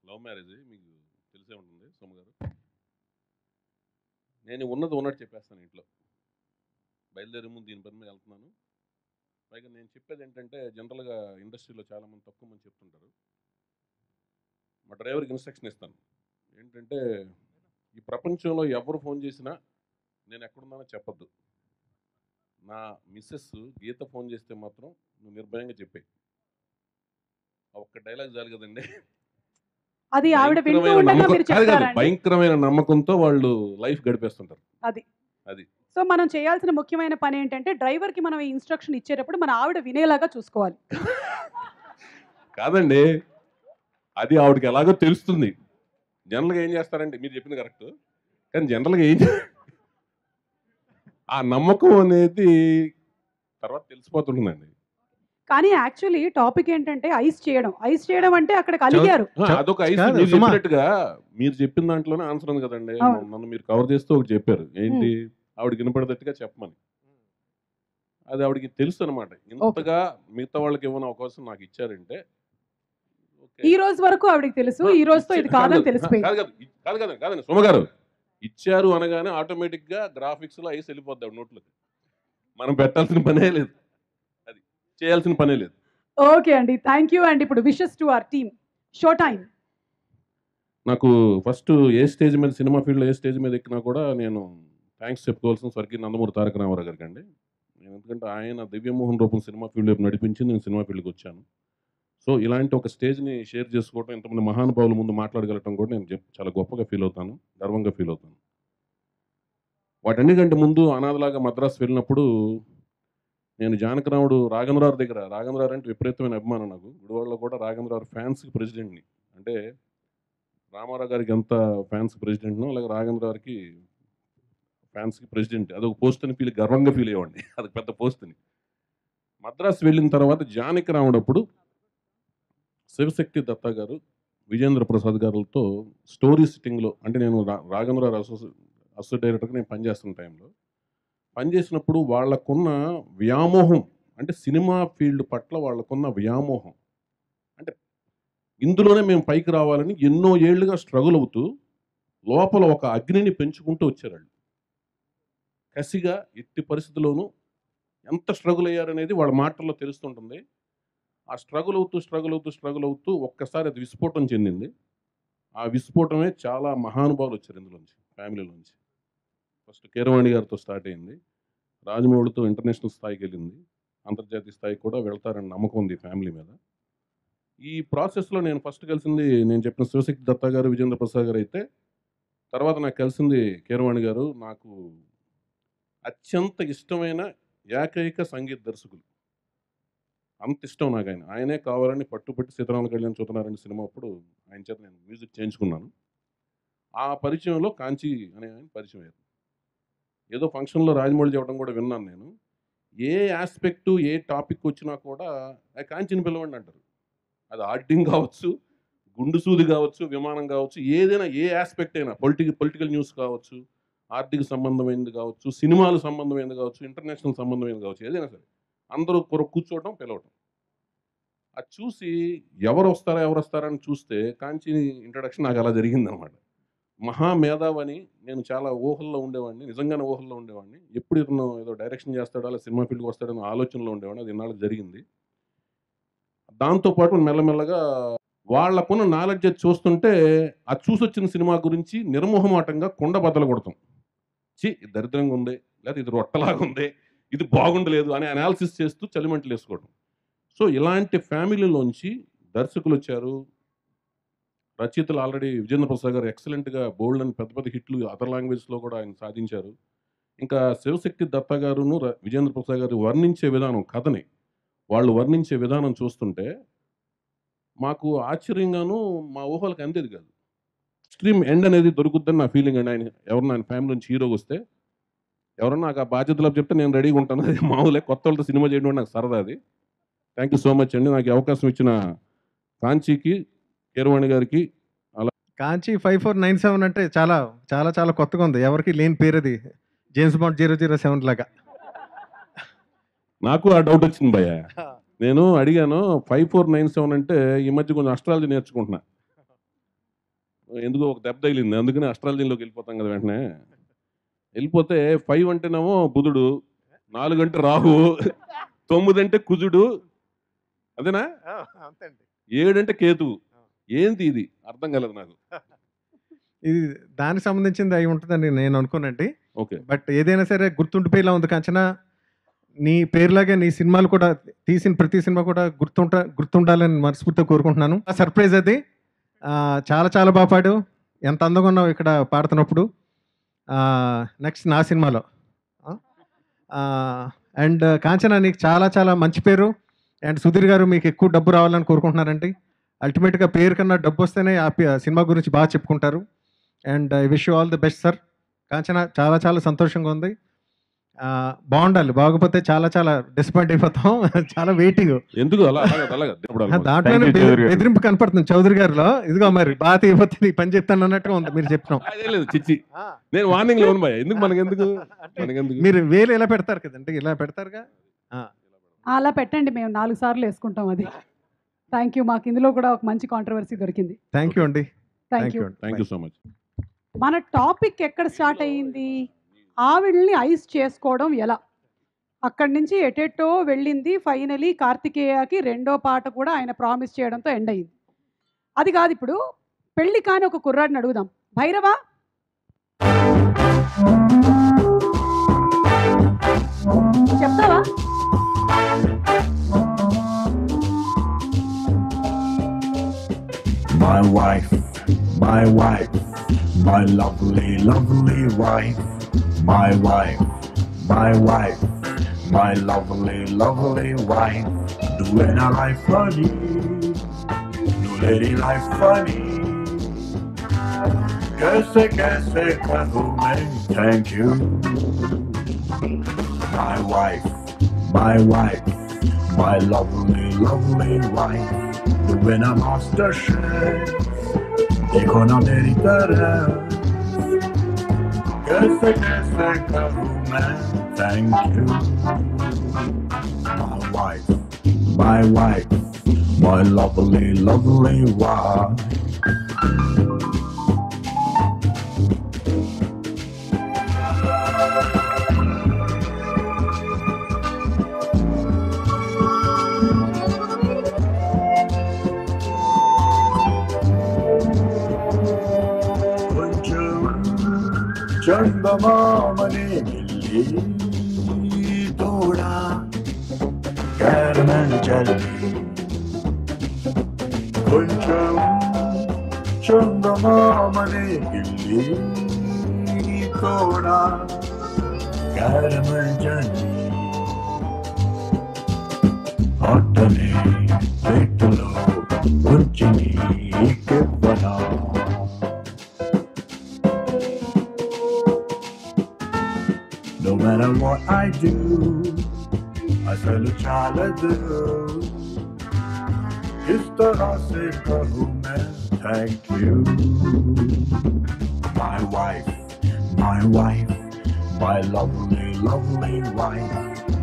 లవ్ మ్యారేజ్ మీకు తెలిసే ఉంటుంది సోమ గారు. నేను ఉన్నది ఉన్నట్టు చెప్పేస్తాను ఇంట్లో. బయలుదేరే ముందు దీని పని మీద వెళ్తున్నాను. పైగా నేను చెప్పేది ఏంటంటే జనరల్గా ఇండస్ట్రీలో చాలామంది తక్కువ మంది చెప్తుంటారు. మా డ్రైవర్కి ఇన్స్ట్రక్షన్ ఇస్తాను ఏంటంటే, ఈ ప్రపంచంలో ఎవరు ఫోన్ చేసినా నేను ఎక్కడున్నానో చెప్పొద్దు. నా మిస్సెస్ గీత ఫోన్ చేస్తే మాత్రం నువ్వు నిర్భయంగా చెప్పాయి. ఒక్క డైలాగ్ చాలు కదండి. అది ఆవిడ వింటూ ఉండగా మీరు చెప్తారండి. భయంకరమైన నమ్మకంతో వాళ్ళు లైఫ్ గడిపేస్తుంటారు. అది సో మనం చేయాల్సిన ముఖ్యమైన పని ఏంటంటే డ్రైవర్కి మనం ఈ ఇన్స్ట్రక్షన్ ఇచ్చేటప్పుడు మన ఆవిడ వినేలాగా చూసుకోవాలి. కాదండి, అది ఆవిడకి ఎలాగో తెలుస్తుంది. జనరల్గా ఏం చేస్తారంటే మీరు చెప్పింది కరెక్ట్, కానీ జనరల్గా ఆ నమ్మకం అనేది తర్వాత తెలిసిపోతుంటుందండి. కానీ యాక్చువల్లీ టాపిక్ ఏంటంటే ఐస్ చేయడం అంటే అక్కడ కలిగారు. అదొక ఐస్. మీరు చెప్పినట్టుగా మీరు చెప్పిన దాంట్లోనే ఆన్సర్ ఉంది కదండి. నన్ను మీరు కవర్ చేస్తూ ఒకటి చెప్పారు, ఏంటి ఆవిడకి వినపడేటట్టుగా చెప్పమని. అది ఆవిడకి తెలుసు అనమాట. ఇంతగా మిగతా వాళ్ళకి ఏమైనా అవకాశం నాకు ఇచ్చారంటే ఈ రోజు వరకు ఆవిడకి తెలుసు, ఈ రోజుతో ఇది కాదని తెలిసిపోయింది. కాదండి సోమ గారు, ఇచ్చారు అనగానే ఆటోమేటిక్ గా గ్రాఫిక్స్ లో ఐస్ వెళ్ళిపోద్ది ఆవిడ నోట్లోకి. మనం పెట్టాల్సిన పనే లేదు, అది చేయాల్సిన పనే లేదు. ఓకే అండి, థ్యాంక్ యూ. అండ్ ఇప్పుడు wishes to our team. Show time. నాకు ఫస్ట్ ఏ స్టేజ్ మీద, సినిమా ఫీల్డ్లో ఏ స్టేజ్ మీద ఎక్కినా కూడా నేను థ్యాంక్స్ చెప్పుకోవాల్సిన స్వర్గీయ నందమూరి తారక రామారావు గారికి అండి. ఎందుకంటే ఆయన దివ్యమోహన్ రూపం సినిమా ఫీల్డ్ వైపు నడిపించి నేను సినిమా ఫీల్డ్కి వచ్చాను. సో ఇలాంటి ఒక స్టేజ్ని షేర్ చేసుకోవడం, ఇంతమంది మహానుభావుల ముందు మాట్లాడగలటం కూడా నేను చాలా గొప్పగా ఫీల్ అవుతాను, గర్వంగా ఫీల్ అవుతాను. వాటన్నిటికంటే ముందు అనాథలాగా మద్రాసు వెళ్ళినప్పుడు నేను జానకరాముడు రాఘవేంద్రరావు దగ్గర, రాఘవేంద్రరావు అంటే విపరీతమైన అభిమానం నాకు. గుడివాడలో కూడా రాఘవేంద్రరావు ఫ్యాన్స్కి ప్రెసిడెంట్ని. అంటే రామారావు గారికి ఎంత ఫ్యాన్స్ ప్రెసిడెంట్నో అలాగే రాఘవేంద్రరావుకి ఫ్యాన్స్కి ప్రెసిడెంట్. అదొక పోస్ట్ అని గర్వంగా ఫీల్ అయ్యేవాడిని, అదొక పెద్ద పోస్ట్ అని. మద్రాసు వెళ్ళిన తర్వాత జానకరాముడు అప్పుడు శివశక్తి దత్తా గారు, విజేంద్ర ప్రసాద్ గారులతో స్టోరీ సిట్టింగ్లో, అంటే నేను రాఘవేంద్రరావు అసోసియేట్ డైరెక్టర్గా నేను పనిచేస్తున్న టైంలో పనిచేసినప్పుడు వాళ్ళకున్న వ్యామోహం, అంటే సినిమా ఫీల్డ్ పట్ల వాళ్ళకున్న వ్యామోహం, అంటే ఇందులోనే మేము పైకి రావాలని ఎన్నో ఏళ్లుగా స్ట్రగుల్ అవుతూ లోపల ఒక అగ్నిని పెంచుకుంటూ వచ్చారు వాళ్ళు. కసిగా ఎట్టి పరిస్థితుల్లోనూ ఎంత స్ట్రగుల్ అయ్యారనేది వాళ్ళ మాటల్లో తెలుస్తుంటుంది. ఆ స్ట్రగుల్ అవుతూ ఒక్కసారి అది విస్ఫోటం చెందింది. ఆ విస్ఫోటమే చాలా మహానుభావులు వచ్చారు ఇందులోంచి, ఫ్యామిలీలోంచి. ఫస్ట్ కీరవాణి గారితో స్టార్ట్ అయింది, రాజమౌళితో ఇంటర్నేషనల్ స్థాయికి వెళ్ళింది, అంతర్జాతీయ స్థాయికి కూడా వెళ్తారని నమ్మకం ఉంది ఫ్యామిలీ మీద. ఈ ప్రాసెస్లో నేను ఫస్ట్ కలిసింది, నేను చెప్పిన శివశక్తి దత్తా గారు, విజేంద్ర ప్రసాద్ గారు అయితే, తర్వాత నాకు కలిసింది కీరవాణి గారు. నాకు అత్యంత ఇష్టమైన ఏకైక సంగీత దర్శకులు, అంత ఇష్టం నాకు ఆయన. ఆయనే కావాలని పట్టుబట్టి సీతారామ కళ్యాణ్ చూస్తున్నారని సినిమా అప్పుడు ఆయన చేత నేను మ్యూజిక్ చేయించుకున్నాను. ఆ పరిచయంలో కాంచి అనే ఆయన పరిచయం అయ్యారు. ఏదో ఫంక్షన్లో రాజమౌళి చెప్పడం కూడా విన్నాను నేను. ఏ ఆస్పెక్టు, ఏ టాపిక్ వచ్చినా కూడా కాంచిని పిలవండి అంటారు. అది ఆర్డింగ్ కావచ్చు, గుండు సూది కావచ్చు, విమానం కావచ్చు, ఏదైనా ఏ ఆస్పెక్ట్ అయినా, పొలిటికల్ న్యూస్ కావచ్చు, ఆర్థిక సంబంధమైనది కావచ్చు, సినిమాలు సంబంధమైనది కావచ్చు, ఇంటర్నేషనల్ సంబంధమైనది కావచ్చు, ఏదైనా సరే అందరూ కూర్చోవడం, పిలవటం. అది చూసి ఎవరు వస్తారని చూస్తే కాంచి ఇంట్రడక్షన్ నాకు అలా జరిగిందనమాట. మహామేధావని నేను చాలా ఊహల్లో ఉండేవాడిని, నిజంగానే ఊహల్లో ఉండేవాడిని. ఎప్పుడు ఇతను ఏదో డైరెక్షన్ చేస్తాడో అలా సినిమా ఫీల్డ్కి వస్తాడని ఆలోచనలో ఉండేవాడిని. అది ఇన్నాళ్ళకి జరిగింది. దాంతోపాటు మెల్లమెల్లగా వాళ్ళకున్న నాలెడ్జ్ చూస్తుంటే, అది చూసి వచ్చిన సినిమా గురించి నిర్మోహమాటంగా కొండ బద్దలు కొడతాం. ఇది దరిద్రంగా ఉంది, లేదా ఇది రొట్టలాగా ఉంది, ఇది బాగుండలేదు అని అనాలిసిస్ చేస్తూ చలిమంటలు వేసుకోవడం. సో ఇలాంటి ఫ్యామిలీలోంచి దర్శకులు వచ్చారు, రచయితలు ఆల్రెడీ విజేంద్ర ప్రసాద్ గారు ఎక్సలెంట్గా బోల్డ్ అని పెద్ద పెద్ద హిట్లు అదర్ లాంగ్వేజ్లో కూడా ఆయన సాధించారు. ఇంకా శివశక్తి దత్త గారును విజేంద్ర ప్రసాద్ గారు వర్ణించే విధానం, కథని వాళ్ళు వర్ణించే విధానం చూస్తుంటే మాకు ఆశ్చర్యంగాను మా ఊహలకు అందేది కాదు. ఎక్స్ట్రీమ్ ఎండ్ అనేది దొరుకుద్దని నా ఫీలింగ్ అండి. ఎవరన్నా ఆయన ఫ్యామిలీ నుంచి హీరోకి వస్తే ఎవరన్నా నాకు ఆ బాధ్యతలు చెప్తే నేను రెడీగా ఉంటాను. అది మామూలే, కొత్త వాళ్ళతో సినిమా చేయడం నాకు సరదా. అది థ్యాంక్ యూ సో మచ్ అండి. నాకు అవకాశం ఇచ్చిన కాంచీకి, కీరవాణి గారికి. అలా కాంచీ 5497 అంటే చాలా చాలా చాలా కొత్తగా ఉంది, ఎవరికి లేని పేరు అది, జేమ్స్ బాండ్ 007 లాగా. నాకు ఆ డౌట్ వచ్చింది భయ్య. నేను అడిగాను 5497 అంటే ఈ మధ్య కొంచెం అస్ట్రాలజీ నేర్చుకుంటున్నా, ఎందుకో ఒక దెబ్బ తగిలింది, అందుకని అస్ట్రాలజీలోకి వెళ్ళిపోతాం కదా వెంటనే. వెళ్ళిపోతే 5 అంటేనేమో బుధుడు, 4 అంటే రాహు, 9 అంటే కుజుడు, అదేనా, 7 అంటే కేతువు. ఏంటి ఇది అర్థం కలదు నాకు. ఇది దానికి సంబంధించింది అయి ఉంటుందని నేను అనుకోనండి. ఓకే, బట్ ఏదైనా సరే గుర్తుండిపోయేలా ఉంది కాంచనా. నీ పేరులాగే నీ సినిమాలు కూడా, తీసిన ప్రతి సినిమా కూడా గుర్తుండాలని మనస్ఫూర్తిగా కోరుకుంటున్నాను. సర్ప్రైజ్ అది. చాలా చాలా బాగా పాడు, ఎంత అందంగా ఉన్నావు ఇక్కడ పాడుతున్నప్పుడు. నెక్స్ట్ నా సినిమాలో. అండ్ కాంచనా నీకు చాలా చాలా మంచి పేరు. అండ్ సుధీర్ గారు మీకు ఎక్కువ డబ్బు రావాలని కోరుకుంటున్నారండి. అల్టిమేట్గా పేరు కన్నా డబ్బు వస్తేనే ఆ సినిమా గురించి బాగా చెప్పుకుంటారు. And I wish you all the best sir. Kanchana చాలా చాలా సంతోషంగా ఉంది. బాగుండాలి, బాగపోతే చాలా చాలా డిసప్పాయింట్ అయిపోతాం. చాలా వెయిటింగ్. ఎందుకు దాంట్లోనే బెదిరింపు కనపడుతుంది చౌదరి గారిలో. ఇదిగో మరి బాగా అయిపోతే నీ పని చెప్తాను అన్నట్టుగా ఉంది మీరు చెప్పినాం. చిచ్చి, నేను వార్నింగ్ లోను భయ, ఎందుకు మనకెందుకు. మీరు వేలు ఇలా పెడతారు కదండి, ఇలా పెడతారుగా. అలా పెట్టండి, మేము 4 సార్లు వేసుకుంటాం. అది థ్యాంక్ యూ. మాకు ఇందులో కూడా ఒక మంచి కాంట్రవర్సీ దొరికింది. థ్యాంక్ యూ అండి. Thank you. Thank you so much. మన టాపిక్ ఎక్కడ స్టార్ట్ అయ్యింది? ఆవిడ్ని ఐస్ చేసుకోవడం ఎలా, అక్కడి నుంచి ఎటెట్టో వెళ్ళింది. ఫైనలీ కార్తికేయకి 2వ పాట కూడా ఆయన ప్రామిస్ చేయడంతో ఎండ్ అయింది. అది కాదు, ఇప్పుడు పెళ్లి కాని ఒక కుర్రాడిని అడుగుదాం. భైరవా, చెప్తావా? My wife, my wife, my lovely, lovely wife. My wife, my wife, my lovely, lovely wife. Doing a life funny, doing life funny. Kaise kahu main thank you. My wife, my wife, my lovely, lovely wife. Doing a master chef, dekho na meri taraf. Kaise kahu main thank you. My wife, my wife, my lovely, lovely wife. చందమామనే గిల్లి తోడా క్యారమెల్ జల్లి కొంచెం చందమామనే గిల్లి తోడా క్యారమెల్ జల్లి అట్టనే పెట్టలో కొంచెని కెవ్వనా. No matter what I do, I feel a child do. Is तरह से कहूँ मैं thank you. My wife, my wife, my lovely, lovely wife.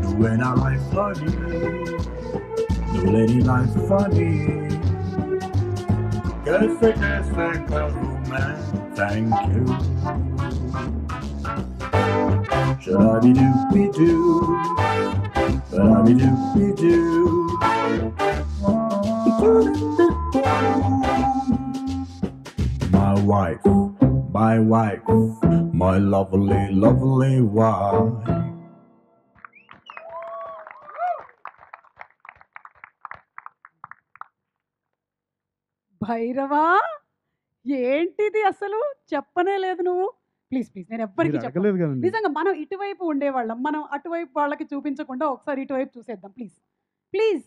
Doing a life funny, doing a life funny. कैसे कहूँ मैं thank you. Shabby-doopy-doo, shabby-doopy-doo. My wife, my wife, my lovely, lovely wife. Bhairava, ఏంటిది అసలు చెప్పనే లేదు నువ్వు. ప్లీజ్ ప్లీజ్, నేను ఎవ్వరికి మీరు అడగలేదు చెప్పను. కదండి. నిజంగా మనం ఇటువైపు ఉండేవాళ్ళం, మనం అటువైపు వాళ్ళకి చూపించకుండా ఒకసారి ఇటువైపు చూసేద్దాం ప్లీజ్. ప్లీజ్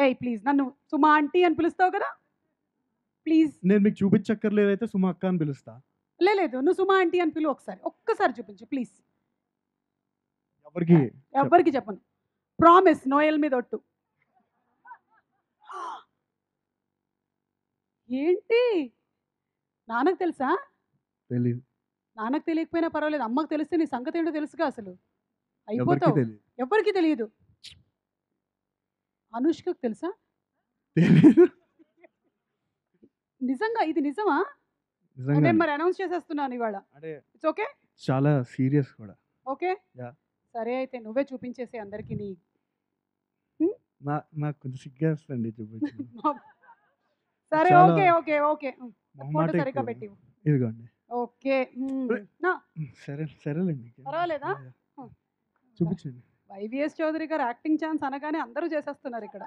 ఏయ్ ప్లీజ్, నన్ను సుమా ఆంటీ అని పిలుస్తావు కదా, ప్లీజ్. నేను మీకు చూపించక్కర్లేదు, అయితే సుమ అక్క అని పిలుస్తా. లేదు, నువ్వు సుమా ఆంటీ అని పిలువు ఒకసారి, ఒక్కసారి చూపించు ప్లీజ్. ఎవరికి ఎవ్వరికి చెప్పను, ప్రామిస్, నోయల్ మీద ఒట్టు. ఏంటి నాన్నకు తెలుసా? తెలియదు. నాన్నకు తెలియకపోయినా పర్వాలేదు, అమ్మకు తెలిస్తే నీ సంగతి ఏంటో తెలుసుగా అసలు, ఎవరికి అయిపోతావు. తెలియదు. ఎవరికి తెలియదు. అనుష్కకు తెలుసా? తెలియదు. నిజంగా ఇది నిజమా? నిజంగా నేను మరి అనౌన్స్ చేసేస్తున్నాను ఇవాళ. అంటే ఇట్స్ ఓకే, చాలా సీరియస్ కూడా. Okay yeah. సరే అయితే నువ్వే చూపించేసే అందరికి నీ. నాకు కొంచెం సిగ్గేస్తుంది చూపించు. సరే చాలా ఓకే ఓకే ఓకే, మొహమాట ఫోటో సరిగ్గా ఎక్కువ. పెట్టి. ఇదిగోండి. ఓకే నా సరేలేండి. పర్వాలేదా? చూపించండి. వైవిఎస్ చౌదరి గారు యాక్టింగ్ ఛాన్స్ అనగానే అందరూ చేసేస్తున్నారు ఇక్కడ.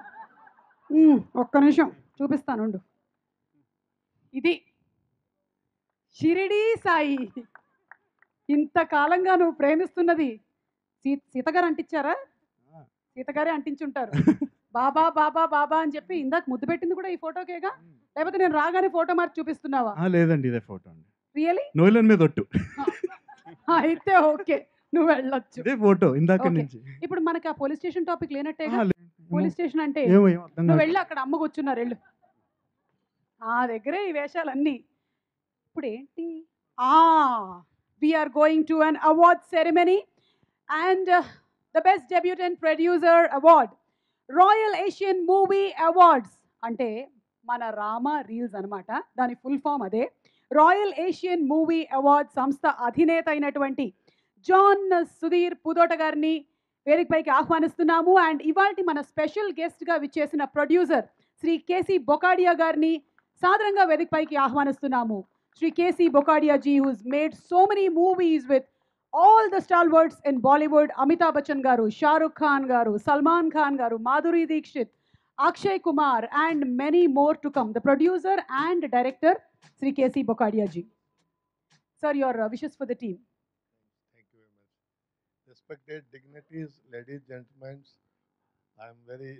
ఒక్క నిమిషం చూపిస్తాను ఉండు. ఇది షిరిడీ సాయి, ఇంతకాలంగా నువ్వు ప్రేమిస్తున్నది సీతగారు అంటించారా? సీతగారే అంటించుంటారు. బాబా బాబా బాబా అని చెప్పి ఇందాక ముద్దు పెట్టింది కూడా ఈ ఫోటోకేగా, లేకపోతే నేను రాగానే ఫోటో మార్చి చూపిస్తున్నావా? లేదండి, ఇదే ఫోటో అండి. రియలీ? నోయిలన్ మీద ఒట్టు. అయితే ఓకే, నువ్వు వెళ్ళొచ్చు. ఇదే ఫోటో ఇందాక Okay. నుంచి. ఇప్పుడు మనకి ఆ పోలీస్ స్టేషన్ టాపిక్ లేనట్టేగా. ఏమో. పోలీస్ స్టేషన్ అంటే ఏమో అర్థం నువ్వు కాదు. వెళ్ళి అక్కడ అమ్మ కూర్చున్నారు, వెళ్ళు. ఆ దగ్గరే ఈ వేషాలన్నీ. ఇప్పుడు ఏంటి? We are going to an award ceremony and the best debutante producer award, royal Asian movie awards అంటే మన రామ రీల్స్ అనమాట, దాని ఫుల్ ఫామ్ అదే. రాయల్ ఏషియన్ మూవీ అవార్డ్ సంస్థ అధినేత అయినటువంటి జాన్ సుధీర్ పుదోట గారిని వేదికపైకి ఆహ్వానిస్తున్నాము. అండ్ ఇవాల్టి మన స్పెషల్ గెస్ట్గా విచ్చేసిన ప్రొడ్యూసర్ శ్రీ కేసీ బొకాడియా గారిని సాదరంగా వేదికపైకి ఆహ్వానిస్తున్నాము. Shri KC Bokadia ji, who's made so many movies with all the stalwarts in Bollywood, Amitabh Bachchan garu, Shah Rukh Khan garu, Salman Khan garu, Madhuri Dixit, Akshay Kumar and many more to come. The producer and director Sri K.C. Bokadia ji. Sir, your wishes for the team. Thank you very much. Respected dignitaries, ladies, gentlemen,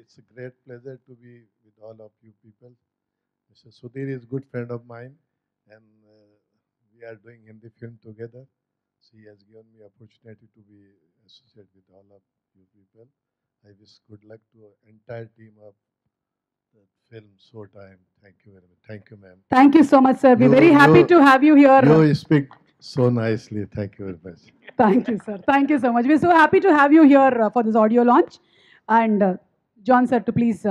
it's a great pleasure to be with all of you people. Mr. Sudhir is a good friend of mine and we are doing Hindi film together. So he has given me opportunity to be associated with all of you people. I wish good luck to the entire team of the film Showtime. Thank you very much. Thank you, ma'am. Thank you so much, sir. We're very happy to have you here. You speak so nicely. Thank you very much. Thank you, sir. Thank you so much. We're so happy to have you here for this audio launch. And John, sir, to please.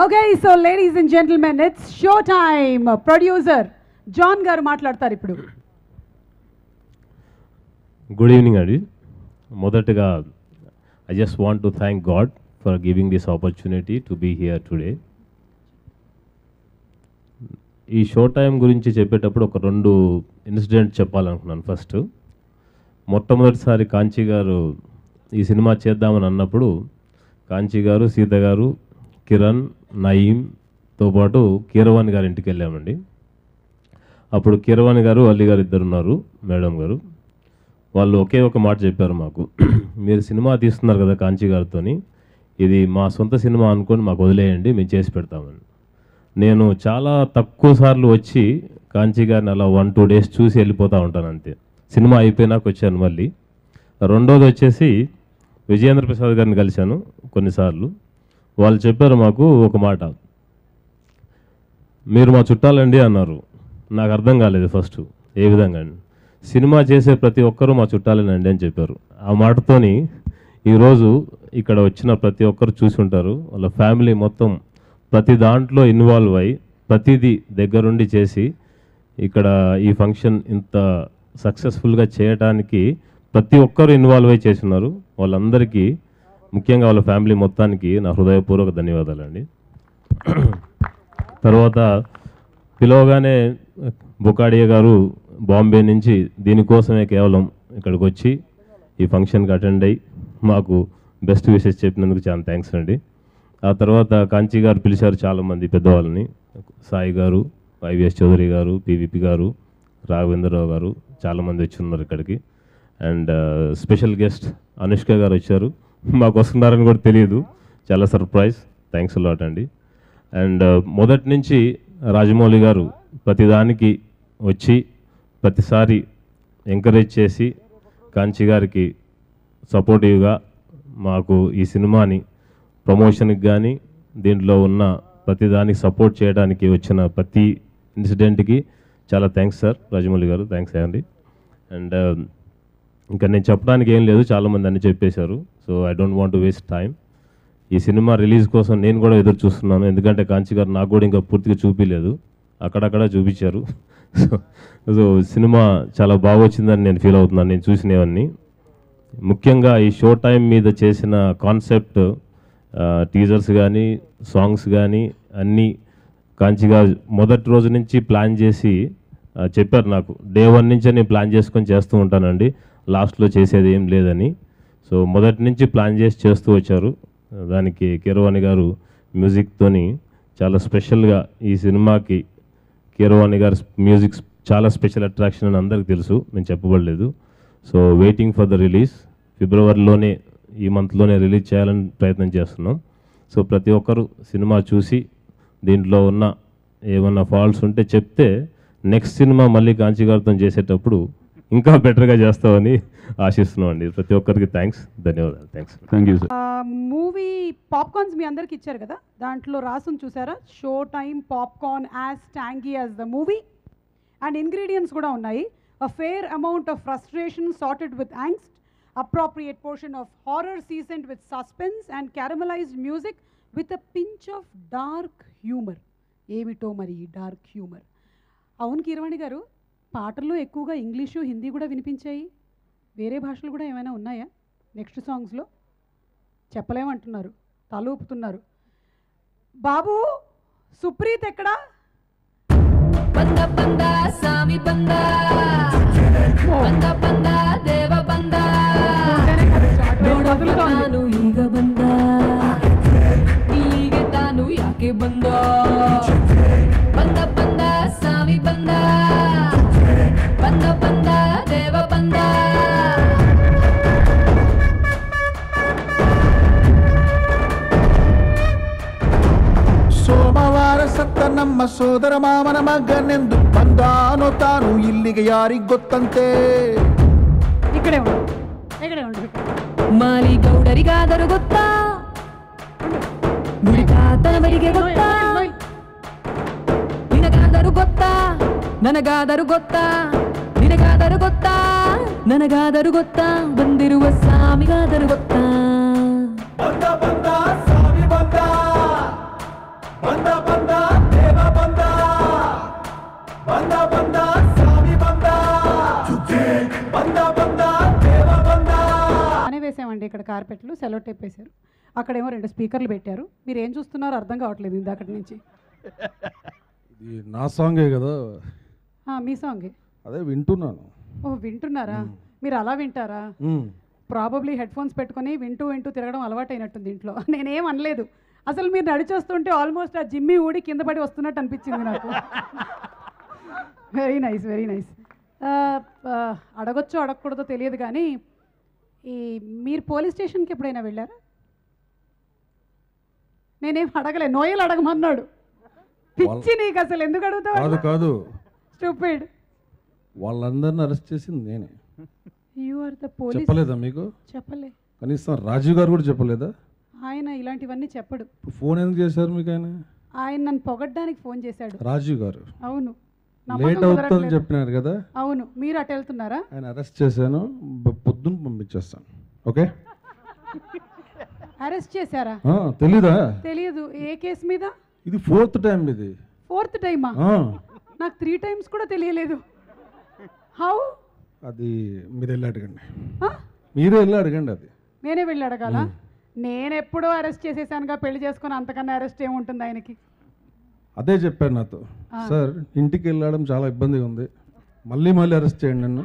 Okay, so ladies and gentlemen, it's showtime. Producer John garu మాట్లాడతారు ఇప్పుడు. గుడ్ ఈవినింగ్ అండి. మొదటగా I just want to thank God for giving this opportunity to be here today. ఈ షో టైం గురించి చెప్పేటప్పుడు ఒక 2 ఇన్సిడెంట్ చెప్పాలనుకున్నాను. ఫస్ట్, మొట్టమొదటిసారి కాంచీ గారు ఈ సినిమా చేద్దామని అన్నప్పుడు కాంచీ గారు, సీత గారు, కిరణ్, నయీంతో పాటు కీరవాణి గారి ఇంటికి వెళ్ళామండి. అప్పుడు కీరవాణి గారు, అల్లి గారు ఇద్దరు ఉన్నారు, మేడం గారు. వాళ్ళు ఒకే ఒక మాట చెప్పారు మాకు, మీరు సినిమా తీస్తున్నారు కదా కాంచీ గారితోని, ఇది మా సొంత సినిమా అనుకొని మాకు వదిలేయండి, మేము చేసి పెడతామని. నేను చాలా తక్కువ సార్లు వచ్చి కాంచీ గారిని అలా 1-2 డేస్ చూసి వెళ్ళిపోతూ ఉంటాను అంతే. సినిమా అయిపోయినాక వచ్చాను మళ్ళీ. రెండోది వచ్చేసి విజయేంద్ర ప్రసాద్ గారిని కలిశాను కొన్నిసార్లు. వాళ్ళు చెప్పారు మాకు ఒక మాట, మీరు మా చుట్టాలండి అన్నారు. నాకు అర్థం కాలేదు ఫస్ట్ ఏ విధంగా. సినిమా చేసే ప్రతి ఒక్కరూ మా చుట్టాలేనండి అని చెప్పారు. ఆ మాటతోని ఈరోజు ఇక్కడ వచ్చిన ప్రతి ఒక్కరు చూసి ఉంటారు, వాళ్ళ ఫ్యామిలీ మొత్తం ప్రతి దాంట్లో ఇన్వాల్వ్ అయ్యి ప్రతిదీ దగ్గరుండి చేసి ఇక్కడ ఈ ఫంక్షన్ ఇంత సక్సెస్ఫుల్గా చేయడానికి ప్రతి ఒక్కరు ఇన్వాల్వ్ అయ్యి చేస్తున్నారు. వాళ్ళందరికీ, ముఖ్యంగా వాళ్ళ ఫ్యామిలీ మొత్తానికి నా హృదయపూర్వక ధన్యవాదాలండి. తర్వాత పిలవగానే బొకాడియా గారు బాంబే నుంచి దీనికోసమే కేవలం ఇక్కడికి వచ్చి ఈ ఫంక్షన్కి అటెండ్ అయ్యి మాకు బెస్ట్ విషెస్ చెప్పినందుకు చాలా థ్యాంక్స్ అండి. ఆ తర్వాత కాంచీ గారు పిలిచారు చాలామంది పెద్దవాళ్ళని, సాయి గారు, వైవిఎస్ చౌదరి గారు, పివిపి గారు, రాఘవేంద్రరావు గారు, చాలామంది వచ్చి ఉన్నారు ఇక్కడికి. అండ్ స్పెషల్ గెస్ట్ అనుష్క గారు వచ్చారు, మాకు వస్తున్నారని కూడా తెలియదు, చాలా సర్ప్రైజ్. థ్యాంక్స్ అలాట్ అండి. అండ్ మొదటి నుంచి రాజమౌళి గారు ప్రతిదానికి వచ్చి ప్రతిసారి ఎంకరేజ్ చేసి కాంచీ గారికి సపోర్టివ్గా మాకు ఈ సినిమాని ప్రమోషన్కి కానీ దీంట్లో ఉన్న ప్రతిదానికి సపోర్ట్ చేయడానికి వచ్చిన ప్రతి ఇన్సిడెంట్కి చాలా థ్యాంక్స్ సార్ రాజమౌళి గారు, థ్యాంక్స్ అండి. అండ్ ఇంకా నేను చెప్పడానికి ఏం లేదు, చాలామంది అన్ని చెప్పేశారు. So I don't want to waste time. ఈ సినిమా రిలీజ్ కోసం నేను కూడా ఎదురు చూస్తున్నాను, ఎందుకంటే కాంచీ గారు నాకు కూడా ఇంకా పూర్తిగా చూపించలేదు, అక్కడక్కడ చూపించారు. సో సినిమా చాలా బాగా వచ్చిందని నేను ఫీల్ అవుతున్నాను నేను చూసినవన్నీ. ముఖ్యంగా ఈ షో టైం మీద చేసిన కాన్సెప్ట్, టీజర్స్ కానీ సాంగ్స్ కానీ అన్నీ కాంచీ గారు మొదటి రోజు నుంచి ప్లాన్ చేసి చెప్పారు నాకు. డే 1 నుంచే నేను ప్లాన్ చేసుకొని చేస్తూ ఉంటానండి, లాస్ట్లో చేసేది ఏం లేదని. సో మొదటి నుంచి ప్లాన్ చేసి చేస్తూ వచ్చారు. దానికి కీరవాణి గారు మ్యూజిక్తోని చాలా స్పెషల్గా ఈ సినిమాకి కీరవాణి గారు మ్యూజిక్ చాలా స్పెషల్ అట్రాక్షన్ అని అందరికీ తెలుసు, నేను చెప్పబడలేదు. So waiting for the release. ఫిబ్రవరిలోనే, ఈ మంత్లోనే రిలీజ్ చేయాలని ప్రయత్నం చేస్తున్నాం. సో ప్రతి ఒక్కరు సినిమా చూసి దీంట్లో ఉన్న ఏమన్నా ఫాల్ట్స్ ఉంటే చెప్తే నెక్స్ట్ సినిమా మళ్ళీ కాంచీ గారితో చేసేటప్పుడు ఇంకా బెటర్గా చేస్తామని ఆశిస్తున్నాం అండి. ప్రతి ఒక్కరికి థ్యాంక్స్, ధన్యవాదాలు. Thank you sir. Movie popcorns మీ అందరికి ఇచ్చారు కదా, దాంట్లో రాసుని చూసారా, show time popcorn as tangy as the movie. And ingredients కూడా ఉన్నాయి. A fair amount of frustration sorted with angst, appropriate portion of horror seasoned with suspense and caramelized music with a pinch of dark humor. ఏమిటో మరి డార్క్ హ్యూమర్. అవును కీరవాణి గారు, పాటల్లో ఎక్కువగా ఇంగ్లీషు హిందీ కూడా వినిపించాయి, వేరే భాషలు కూడా ఏమైనా ఉన్నాయా నెక్స్ట్ సాంగ్స్లో? చెప్పలేమంటున్నారు, తల ఊపుతున్నారు. బాబు సుప్రీత్ ఎక్కడా? బంద బంద సామి బంద, బంద బంద దేవ బంద, ನಾನು ಈಗ ಬಂದ, ಈಗ ತಾನು ಯಾಕೆ ಬಂದ, ಬಂದ ಬಂದ ಸಾವಿ ಬಂದ, ಬಂದ ಬಂದ ದೇವ ಬಂದ. ಸೋಮವಾರ ಸತ್ತ ನಮ್ಮ ಸೋದರ ಮಾಮನ ಮಗನೆಂದು ಬಂದಾನೋ ತಾನು ಇಲ್ಲಿಗೆ ಯಾರಿಗ್ ಗೊತ್ತಂತೆ. ಇಕಡೆ ಇಕಡೆ ಮಾಲಿ ಗೌಡರಿಗಾದರೂ ಗೊತ್ತಾ, ನಿನಗಾತನವರಿಗೆ ಗೊತ್ತಾ, ನಿನಗಾದರೂ ಗೊತ್ತಾ, ನನಗಾದರೂ ಗೊತ್ತಾ, ನಿನಗಾದರೂ ಗೊತ್ತಾ, ನನಗಾದರೂ ಗೊತ್ತಾ, ಬಂದಿರುವ ಸ್ವಾಮಿಗಾದರೂ ಗೊತ್ತಾ. ಬಂದ ಬಂದ ಸ್ವಾಮಿ ಬಂದ, ಬಂದ ಬಂದ ದೇವ ಬಂದ, ಬಂದ ಬಂದ ಸ್ವಾಮಿ ಬಂದ, ಬಂದ ಬಂದ ದೇವ ಬಂದ. అనే వేసామండి ఇక్కడ కార్పెట్లు, సెలో టేప్ వేశారు, అక్కడేమో 2 స్పీకర్లు పెట్టారు. మీరు ఏం చూస్తున్నారో అర్థం కావట్లేదు ఇందాకటి నుంచి. ఇది నా సాంగే కదా. మీ సాంగే అదే వింటున్నాను. ఓ వింటున్నారా? మీరు అలా వింటారా? ప్రాబబ్లీ హెడ్ ఫోన్స్ పెట్టుకొని వింటూ వింటూ తిరగడం అలవాటు అయినట్టుంది ఇంట్లో. నేనేం అనలేదు, అసలు మీరు నడిచొస్తుంటే ఆల్మోస్ట్ ఆ జిమ్మి ఊడి కింద పడి వస్తున్నట్టు అనిపించింది నాకు. Very nice, very nice. అడగొచ్చో అడగకూడదో తెలియదు కానీ, ఈ మీరు పోలీస్ స్టేషన్కి ఎప్పుడైనా వెళ్ళారా? నేనేం అడగలే, నోయలు అడగమన్నాడు. పిచ్చి నీకు అసలు ఎందుకు అడుగుతావు? కాదు కాదు, స్టూపిడ్. వాళ్ళందరిని అరెస్ట్ చేసింది నేనే. You are the police. చెప్పలేదా మీకు? చెప్పలే. కనీసం రాజీవ్ గారు కూడా చెప్పలేదా? ఆయన ఇలాంటివన్నీ చెప్పడు. ఫోన్ ఎందుకు చేశారు మీకు? ఆయన నన్ను పొగడ్డానికి ఫోన్ చేశాడు రాజీవ్ గారు. అవును, లేట్ అవుతుందని చెప్పినారు కదా. అవును, మీరు అటు వెళ్తున్నారా? ఆయన అరెస్ట్ చేశాను, పొద్దున్న పంపించేస్తాను. ఓకే. అరెస్ట్ చేశారా? తెలీదా? తెలియదు. ఏ కేసు మీద? ఇది 4th టైం. ఇది 4th టైమా? నాకు 3 times కూడా తెలియలేదు. హౌ? అది మీరు వెళ్ళి అడగండి, మీరే వెళ్ళి అడగండి. అది నేనే వెళ్ళి అడగాల? నేను ఎప్పుడో అరెస్ట్ చేసేసానుగా, పెళ్లి చేసుకుని, అంతకన్నా అరెస్ట్ ఏముంటుంది ఆయనకి? అదే చెప్పారు నాతో. సార్ ఇంటికి వెళ్ళడం చాలా ఇబ్బందిగా ఉంది, మళ్ళీ అరెస్ట్ చేయండి నన్ను.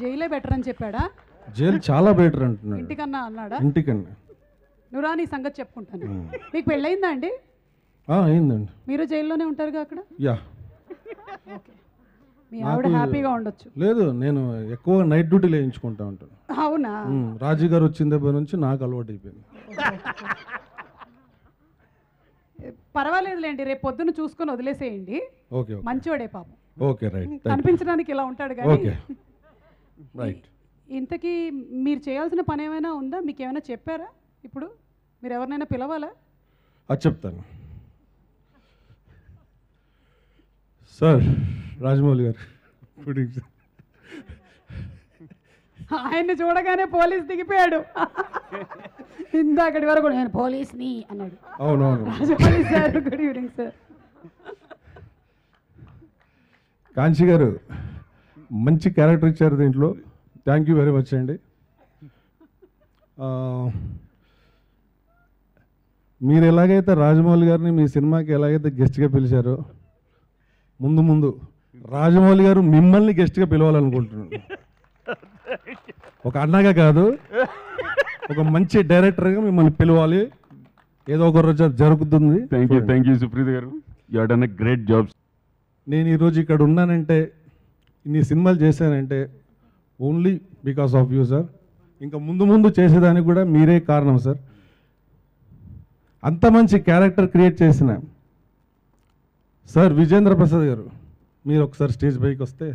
జైలే బెటర్ అని చెప్పాడా? జైలు చాలా బెటర్ అంటున్నాడు. ఇంటికన్నా అన్నాడా? ఇంటికన్నా. నువ్వు రా నీ సంగతి చెప్పుకుంటాను. మీకు పెళ్ళయిందా అండి? అయిందండి. మీరు జైల్లోనే ఉంటారుగా అక్కడ? యా. ఓకే, మీ ఆవిడ హ్యాపీగా ఉండొచ్చు. లేదు, నేను ఎక్కువ నైట్ డ్యూటీలు వేయించుకుంటా ఉంటాను. అవునా? రాజు గారు వచ్చిన దగ్గర నుంచి నాకు అలవాటు అయిపోయింది. పర్వాలేదులేండి, రేపు పొద్దున్న చూసుకొని వదిలేసేయండి. ఓకే, మంచివాడే పాపం. Okay, right. కనిపించడానికి ఇలా ఉంటాడు కానీ. Okay, right. ఇంతకీ మీరు చేయాల్సిన పని ఏమైనా ఉందా? మీకు ఏమైనా చెప్పారా? ఇప్పుడు మీరు ఎవరినైనా పిలవాలా? అది చెప్తాను. సార్ రాజమౌళి గారు, గుడ్ ఈవినింగ్. ఆయన్ని చూడగానే పోలీస్ దిగిపోయాడు. ఇందాకటి వరకు నేను పోలీస్ని అన్నాడు. అవునవును. Rajamouli sir, good evening sir. కాంచి గారు మంచి క్యారెక్టర్ ఇచ్చారు దీంట్లో. థ్యాంక్ యూ వెరీ మచ్ అండి. మీరు ఎలాగైతే రాజమౌళి గారిని మీ సినిమాకి ఎలాగైతే గెస్ట్గా పిలిచారో, ముందు ముందు రాజమౌళి గారు మిమ్మల్ని గెస్ట్గా పిలవాలనుకుంటున్నాను. ఒక అన్నగా కాదు, ఒక మంచి డైరెక్టర్గా మిమ్మల్ని పిలవాలి. ఏదో ఒక రోజు జరుగుతుంది. థ్యాంక్ యూ సుప్రీత్ గారు, you have done a great job. నేను ఈరోజు ఇక్కడ ఉన్నానంటే, ఇన్ని సినిమాలు చేశానంటే only because of you sir. ఇంకా ముందు ముందు చేసేదానికి కూడా మీరే కారణం సార్. అంత మంచి క్యారెక్టర్ క్రియేట్ చేసిన సార్ విజేంద్ర ప్రసాద్ గారు, మీరు ఒకసారి స్టేజ్ పైకి వస్తే.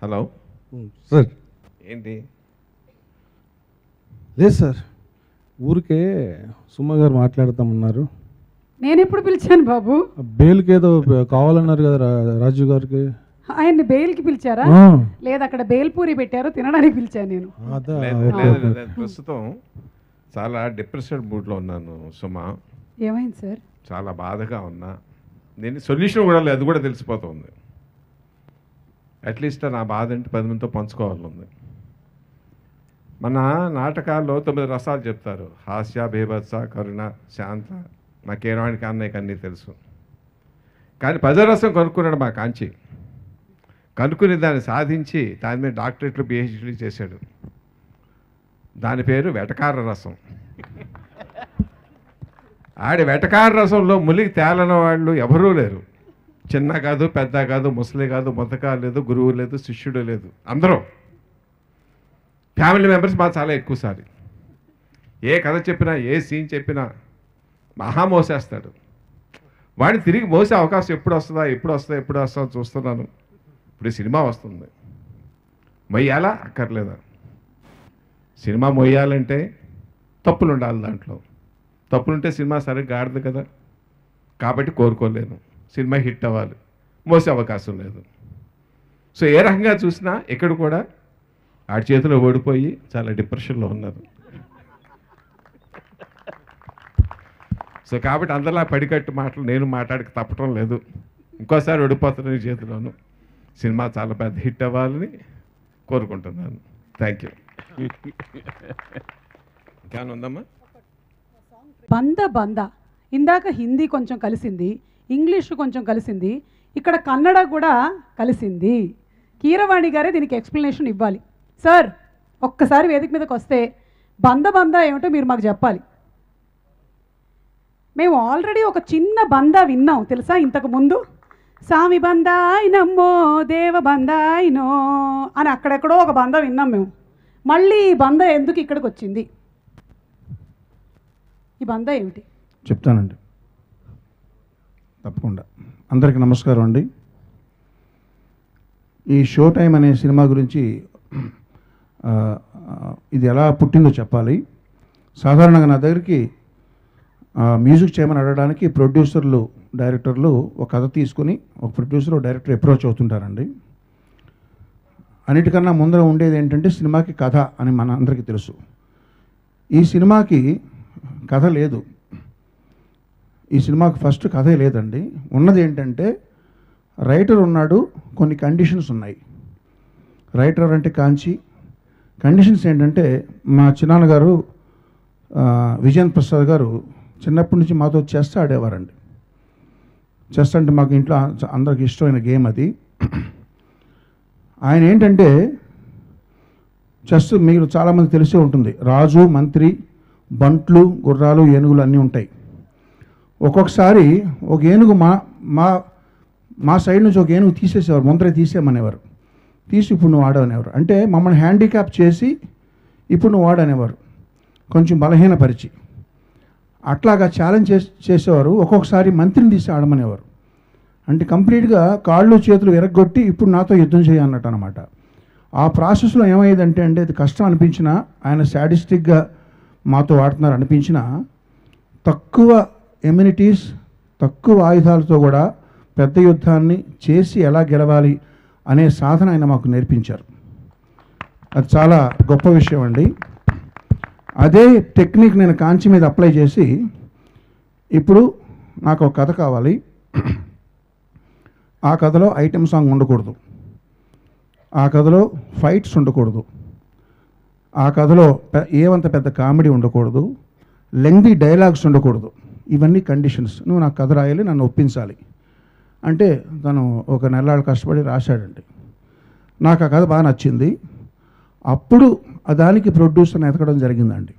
Hello sir. ఏంటి? లేదు సార్, ఊరికే సుమ గారు మాట్లాడతామన్నారు. నేను ఎప్పుడు పిలిచాను బాబు? బెయిల్కి ఏదో కావాలన్నారు కదా రాజు గారికి. ఆయన్ని బెయిల్కి పిలిచారా? లేదు, అక్కడ బెయిల్ పూరి పెట్టారు, తినడానికి పిలిచాను నేను. ప్రస్తుతం చాలా డిప్రెస్డ్ మూడ్లో ఉన్నాను సుమ. ఏమైంది సార్? చాలా బాధగా ఉన్నా. నేను సొల్యూషన్ కూడా లేదు, అది కూడా తెలిసిపోతుంది. అట్లీస్ట్ నా బాధ అంటే 10 మందితో పంచుకోవాలని. మన నాటకాల్లో 9 రసాలు చెప్తారు: హాస్య, బీభత్స, కరుణ, శాంత. మా కీరవాణికి అన్నయ్యకి అన్నీ తెలుసు. కానీ 10వ రసం కనుక్కున్నాడు మా కాంచి. కనుక్కుని దాన్ని సాధించి దాని మీద డాక్టరేట్లు, పిహెచ్డీలు చేశాడు. దాని పేరు వెటకార రసం. ఆడి వెటకార రసంలో ములిగి తేలని వాళ్ళు ఎవరూ లేరు. చిన్న కాదు, పెద్ద కాదు, ముసలి కాదు, మొదక లేదు, గురువు లేదు, శిష్యుడు లేదు. అందరూ ఫ్యామిలీ మెంబర్స్ మా చాలా ఎక్కువసారి ఏ కథ చెప్పినా, ఏ సీన్ చెప్పినా మహా మోసేస్తాడు. వాడిని తిరిగి మోసే అవకాశం ఎప్పుడు వస్తుందో చూస్తున్నాను. ఇప్పుడు ఈ సినిమా వస్తుంది, మొయ్యాలా అక్కర్లేదా? సినిమా మొయ్యాలంటే తప్పులు ఉండాలి. దాంట్లో తప్పులుంటే సినిమా సరిగ్గా ఆడదు కదా. కాబట్టి కోరుకోలేను. సినిమా హిట్ అవ్వాలి, మోసే అవకాశం లేదు. సో ఏ రకంగా చూసినా ఇక్కడ కూడా ఆడి చేతిలో ఓడిపోయి చాలా డిప్రెషన్లో ఉన్నారు. సో కాబట్టి అందరిలా పడికట్టు మాటలు నేను మాట్లాడికి తప్పటం లేదు. ఇంకోసారి ఓడిపోతున్న చేతిలోను. సినిమా చాలా పెద్ద హిట్ అవ్వాలని కోరుకుంటున్నాను. Thank you. ఇంకేమైనా ఉందమ్మా? బంద ఇందాక హిందీ కొంచెం కలిసింది, ఇంగ్లీషు కొంచెం కలిసింది, ఇక్కడ కన్నడ కూడా కలిసింది. కీరవాణి గారే దీనికి ఎక్స్ప్లెనేషన్ ఇవ్వాలి. సార్, ఒక్కసారి వేదిక మీదకి వస్తే బంద ఏమిటో మీరు మాకు చెప్పాలి. మేము ఆల్రెడీ ఒక చిన్న బంద విన్నాం తెలుసా ఇంతకు ముందు. సామి బందాయినమ్మో దేవ బందాయినో అని అక్కడెక్కడో ఒక బంద విన్నాం మేము. మళ్ళీ ఈ బంద ఎందుకు ఇక్కడికి వచ్చింది? ఈ బంద ఏమిటి? చెప్తానండి, తప్పకుండా. అందరికీ నమస్కారం అండి. ఈ షో టైం అనే సినిమా గురించి ఇది ఎలా పుట్టిందో చెప్పాలి. సాధారణంగా నా దగ్గరికి మ్యూజిక్ చేయమని అడగడానికి ప్రొడ్యూసర్లు, డైరెక్టర్లు ఒక కథ తీసుకుని ఒక ప్రొడ్యూసర్, డైరెక్టర్ అప్రోచ్ అవుతుంటారండి. అన్నిటికన్నా ముందర ఉండేది ఏంటంటే సినిమాకి కథ అని మన అందరికీ తెలుసు. ఈ సినిమాకి కథ లేదు. ఈ సినిమాకి ఫస్ట్ కథే లేదండి. ఉన్నది ఏంటంటే రైటర్ ఉన్నాడు, కొన్ని కండిషన్స్ ఉన్నాయి. రైటర్ అంటే కాంచి. కండిషన్స్ ఏంటంటే మా చిన్నాన్నగారు విజయన్ ప్రసాద్ గారు చిన్నప్పటి నుంచి మాతో చెస్ ఆడేవారండి. చెస్ అంటే మాకు ఇంట్లో అందరికి ఇష్టమైన గేమ్ అది. ఆయన ఏంటంటే చెస్ మీరు చాలామంది తెలిసే ఉంటుంది. రాజు, మంత్రి, బంట్లు, గుర్రాలు, ఏనుగులు అన్నీ ఉంటాయి. ఒక్కొక్కసారి ఒక ఏనుగు మా సైడ్ నుంచి ఒక ఏనుగు తీసేసేవారు, ముందరే తీసేయమనేవారు. తీసి ఇప్పుడు నువ్వు ఆడనేవారు. అంటే మమ్మల్ని హ్యాండిక్యాప్ చేసి ఇప్పుడు నువ్వు ఆడనేవారు, కొంచెం బలహీనపరిచి. అట్లాగా ఛాలెంజ్ చేసేవారు. ఒక్కొక్కసారి మంత్రిని తీసి ఆడమనేవారు. అంటే కంప్లీట్గా కాళ్ళు చేతులు విరగ్గొట్టి ఇప్పుడు నాతో యుద్ధం చేయన్నట్టు అనమాట. ఆ ప్రాసెస్లో ఏమయ్యేదంటే అది కష్టం అనిపించినా, ఆయన శాడిస్టిక్గా మాతో ఆడుతున్నారు అనిపించినా, తక్కువ ఎమ్యూనిటీస్, తక్కువ ఆయుధాలతో కూడా పెద్ద యుద్ధాన్ని చేసి ఎలా గెలవాలి అనే సాధన ఆయన మాకు నేర్పించారు. అది చాలా గొప్ప విషయం అండి. అదే టెక్నిక్ నేను కాంచి మీద అప్లై చేసి, ఇప్పుడు నాకు ఒక కథ కావాలి, ఆ కథలో ఐటెం సాంగ్ ఉండకూడదు, ఆ కథలో ఫైట్స్ ఉండకూడదు, ఆ కథలో ఏమంత పెద్ద కామెడీ ఉండకూడదు, లెంగ్దీ డైలాగ్స్ ఉండకూడదు. ఇవన్నీ కండిషన్స్. నువ్వు నాకు కథ రాయాలి, నన్ను ఒప్పించాలి అంటే తను ఒక నెలలు కష్టపడి రాశాడండి. నాకు ఆ కథ బాగా నచ్చింది. అప్పుడు దానికి ప్రొడ్యూసర్ని ఎతకడం జరిగిందండి.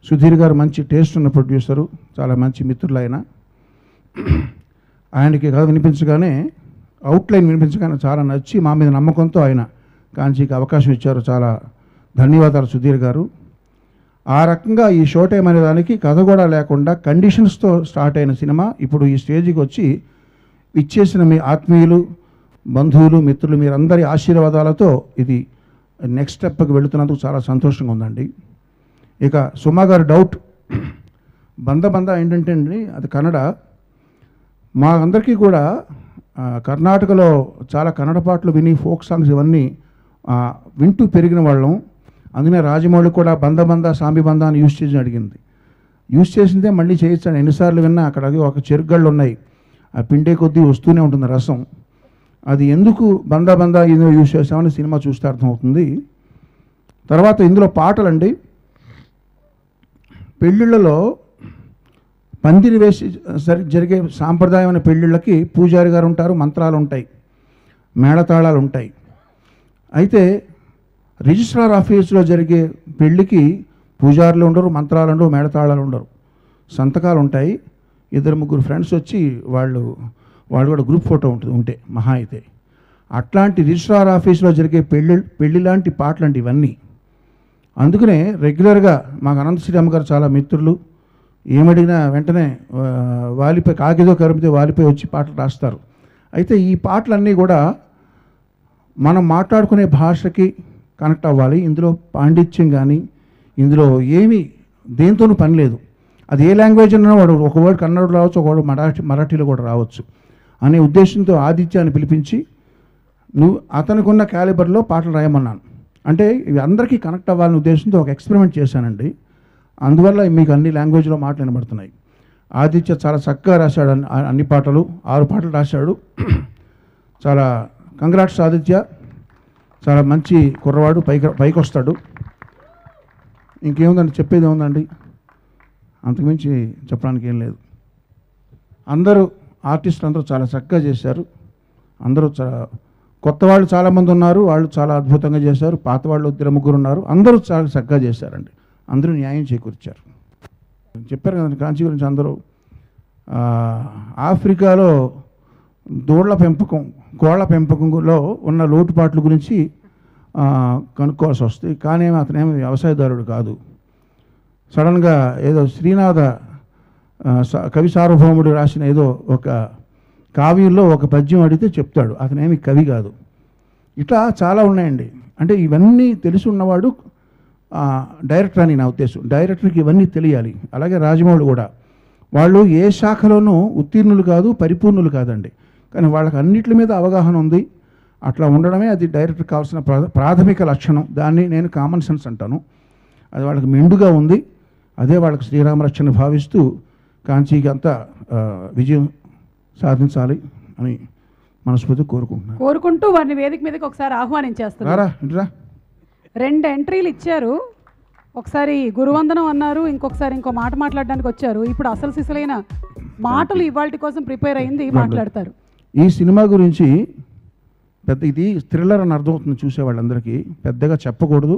సుధీర్ గారు మంచి టేస్ట్ ఉన్న ప్రొడ్యూసరు, చాలా మంచి మిత్రులు ఆయన. ఆయనకి కథ వినిపించగానే, అవుట్లైన్ వినిపించగానే చాలా నచ్చి మా మీద నమ్మకంతో ఆయన కాంచీకి అవకాశం ఇచ్చారు. చాలా ధన్యవాదాలు సుధీర్ గారు. ఆ రకంగా ఈ షో టైం అనే దానికి కథ కూడా లేకుండా కండిషన్స్తో స్టార్ట్ అయిన సినిమా ఇప్పుడు ఈ స్టేజ్కి వచ్చి ఇచ్చేసిన మీ ఆత్మీయులు, బంధువులు, మిత్రులు, మీరందరి ఆశీర్వాదాలతో ఇది నెక్స్ట్ స్టెప్కి వెళుతున్నందుకు చాలా సంతోషంగా ఉందండి. ఇక సుమా గారు డౌట్, బంద ఏంటంటే అండి అది కన్నడ. మా అందరికీ కూడా కర్ణాటకలో చాలా కన్నడ పాటలు విని, ఫోక్ సాంగ్స్ ఇవన్నీ వింటూ పెరిగిన వాళ్ళం. అందుకనే రాజమౌళి కూడా బంద సాంబి బంద అని యూజ్ చేసి అడిగింది. యూజ్ చేసిందే మళ్ళీ చేయొచ్చాను. ఎన్నిసార్లు విన్నా అక్కడ ఒక చెరుగళ్ళు ఉన్నాయి, ఆ పిండే కొద్దీ వస్తూనే ఉంటుంది రసం. అది ఎందుకు బంద ఏదో యూజ్ చేసామని సినిమా చూస్తే అర్థమవుతుంది. తర్వాత ఇందులో పాటలండి, పెళ్ళిళ్ళలో పందిరి వేసి జరిగే సాంప్రదాయమైన పెళ్ళిళ్ళకి పూజారి గారు ఉంటారు, మంత్రాలు ఉంటాయి, మేళతాళాలు ఉంటాయి. అయితే రిజిస్ట్రార్ ఆఫీసులో జరిగే పెళ్ళికి పూజారులు ఉండరు, మంత్రాలు ఉండరు, మేళతాళాలు ఉండరు, సంతకాలు ఉంటాయి. 2-3 ఫ్రెండ్స్ వచ్చి వాళ్ళు కూడా గ్రూప్ ఫోటో ఉంటుంది ఉంటే మహా అయితే. అట్లాంటి రిజిస్ట్రార్ ఆఫీసులో జరిగే పెళ్ళి లాంటి పాటలండి ఇవన్నీ. అందుకనే రెగ్యులర్గా మాకు అనంత శ్రీరామ్ గారు చాలా మిత్రులు. ఏమడిగినా వెంటనే వాలిపై కాకిదో కరిపితే వాలిపై వచ్చి పాటలు రాస్తారు. అయితే ఈ పాటలన్నీ కూడా మనం మాట్లాడుకునే భాషకి కనెక్ట్ అవ్వాలి. ఇందులో పాండిత్యం కానీ ఇందులో ఏమీ దేంతోనూ పని లేదు. అది ఏ లాంగ్వేజ్ అన్నా వాడు ఒక వర్డ్ కన్నడలో రావచ్చు, ఒక వర్డ్ మరాఠీలో కూడా రావచ్చు అనే ఉద్దేశంతో ఆదిత్యాన్ని పిలిపించి నువ్వు అతనికి ఉన్న క్యాలిబర్లో పాటలు రాయమన్నాను. అంటే ఇవి అందరికీ కనెక్ట్ అవ్వాలనే ఉద్దేశంతో ఒక ఎక్స్పెరిమెంట్ చేశానండి. అందువల్ల మీకు అన్ని లాంగ్వేజ్లో మాటలు వినబడుతున్నాయి. ఆదిత్య చాలా చక్కగా రాశాడు అన్ని పాటలు, 6 పాటలు రాశాడు. చాలా కంగ్రాట్స్ ఆదిత్య, చాలా మంచి కుర్రవాడు, పైకి వస్తాడు. ఇంకేముందండి, చెప్పేది ఏముందండి, అంతకుమించి చెప్పడానికి ఏం లేదు. అందరూ ఆర్టిస్టులు అందరూ చాలా చక్కగా చేశారు. అందరూ చాలా కొత్త వాళ్ళు చాలామంది ఉన్నారు, వాళ్ళు చాలా అద్భుతంగా చేశారు. పాత వాళ్ళు 2-3 ఉన్నారు, అందరూ చాలా చక్కగా చేశారండి. అందరూ న్యాయం చేకూర్చారు. చెప్పారు కదండి కాంచి గురించి అందరూ. ఆఫ్రికాలో కోళ్ల పెంపకంలో ఉన్న లోటుపాట్ల గురించి కనుక్కోవాల్సి వస్తుంది. కానీ అతనేమి వ్యవసాయదారుడు కాదు. సడన్గా ఏదో శ్రీనాథ కవి సార్వభౌముడు రాసిన ఏదో ఒక కావ్యంలో ఒక పద్యం అడిగితే చెప్తాడు, అతనేమి కవి కాదు. ఇట్లా చాలా ఉన్నాయండి. అంటే ఇవన్నీ తెలిసి ఉన్నవాడు డైరెక్టర్ అని నా ఉద్దేశం. డైరెక్టర్కి ఇవన్నీ తెలియాలి. అలాగే రాజమౌళి కూడా, వాళ్ళు ఏ శాఖలోనూ ఉత్తీర్ణులు కాదు, పరిపూర్ణులు కాదండి, కానీ వాళ్ళకి అన్నిటి మీద అవగాహన ఉంది. అట్లా ఉండడమే అది డైరెక్టర్ కావాల్సిన ప్రాథమిక లక్షణం. దాన్ని నేను కామన్ సెన్స్ అంటాను. అది వాళ్ళకి మెండుగా ఉంది. అదే వాళ్ళకి శ్రీరామరక్షణ భావిస్తూ కాంచీకి అంతా విజయం సాధించాలి అని మనస్ఫూర్తి కోరుకుంటూ వారిని వేదిక మీదకి ఒకసారి ఆహ్వానించేస్తున్నారు. 2 ఎంట్రీలు ఇచ్చారు. ఒకసారి గురువందనం అన్నారు, ఇంకొకసారి ఇంకో మాట మాట్లాడడానికి వచ్చారు. ఇప్పుడు అసలు సిసలైన మాటలు ఇవాళ కోసం ప్రిపేర్ అయింది మాట్లాడతారు. ఈ సినిమా గురించి పెద్ద ఇది థ్రిల్లర్ అని అర్థమవుతుంది చూసే వాళ్ళందరికీ. పెద్దగా చెప్పకూడదు,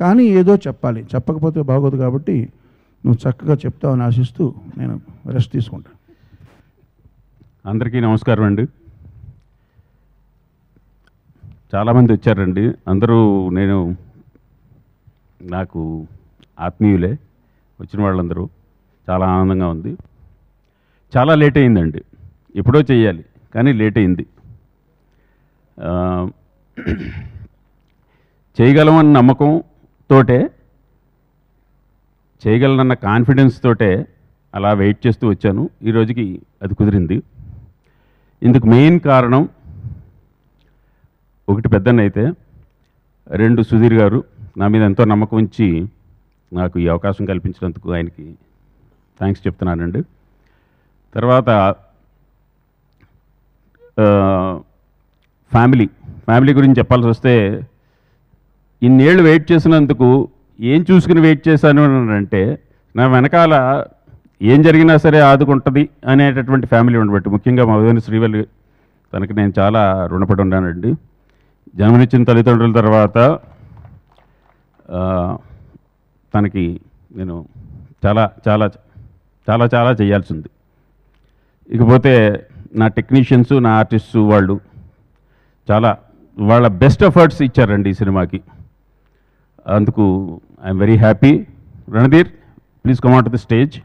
కానీ ఏదో చెప్పాలి. చెప్పకపోతే బాగోదు కాబట్టి నువ్వు చక్కగా చెప్తావని ఆశిస్తూ నేను రెస్ట్ తీసుకుంటాను. అందరికీ నమస్కారం అండి. చాలామంది వచ్చారండి. అందరూ నాకు ఆత్మీయులే. వచ్చిన వాళ్ళందరూ చాలా ఆనందంగా ఉంది. చాలా లేట్ అయిందండి. ఎప్పుడో చెయ్యాలి కానీ లేట్ అయింది. చేయగలమన్న నమ్మకంతోటే, చేయగలనన్న కాన్ఫిడెన్స్ తోటే అలా వెయిట్ చేస్తూ వచ్చాను. ఈరోజుకి అది కుదిరింది. ఇందుకు మెయిన్ కారణం ఒకటి పెద్దన్న అయితే, రెండు సుధీర్ గారు నా మీద ఎంతో నమ్మకం ఉంచి నాకు ఈ అవకాశం కల్పించినందుకు ఆయనకి థ్యాంక్స్ చెప్తున్నానండి. తర్వాత ఫ్యామిలీ గురించి చెప్పాల్సి వస్తే, ఇన్నేళ్ళు వెయిట్ చేసినందుకు ఏం చూసుకుని వెయిట్ చేశాను అంటే, నా వెనకాల ఏం జరిగినా సరే ఆదుకుంటుంది అనేటటువంటి ఫ్యామిలీ ఉండబట్టి, ముఖ్యంగా మా వదిన శ్రీవల్లి, తనకి నేను చాలా రుణపడి ఉన్నానండి. జన్మనిచ్చిన తల్లిదండ్రుల తర్వాత తనకి నేను చాలా చాలా చాలా చాలా చేయాల్సి ఉంది. ఇకపోతే నా టెక్నీషియన్స్, నా ఆర్టిస్ట్స్ వాళ్ళు చాలా వాళ్ళ బెస్ట్ ఎఫర్ట్స్ ఇచ్చారండి ఈ సినిమాకి. అందుకు I'm very happy. Randhir, please come out the stage.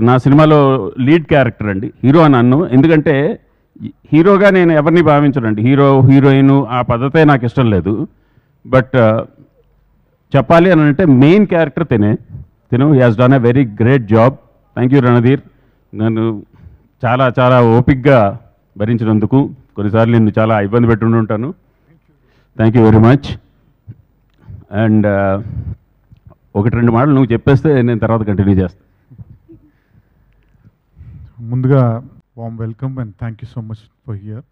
నా సినిమాలో లీడ్ క్యారెక్టర్ అండి, హీరో అని అన్ను. ఎందుకంటే హీరోగా నేను ఎవరిని భావించనండి. హీరోయిన్ ఆ పద్ధతే నాకు ఇష్టం లేదు. బట్ చెప్పాలి అని అంటే మెయిన్ క్యారెక్టర్ తిను he has done a very great job. Thank you Randhir. నన్ను చాలా చాలా ఓపిక్గా భరించినందుకు. కొన్నిసార్లు నిన్ను చాలా ఇబ్బంది పెట్టి ఉంటాను. Thank you very much. And ఒకటి రెండు మాటలు నువ్వు చెప్పేస్తే నేను తర్వాత కంటిన్యూ చేస్తాను. ముందుగా warm welcome and thank you so much for here.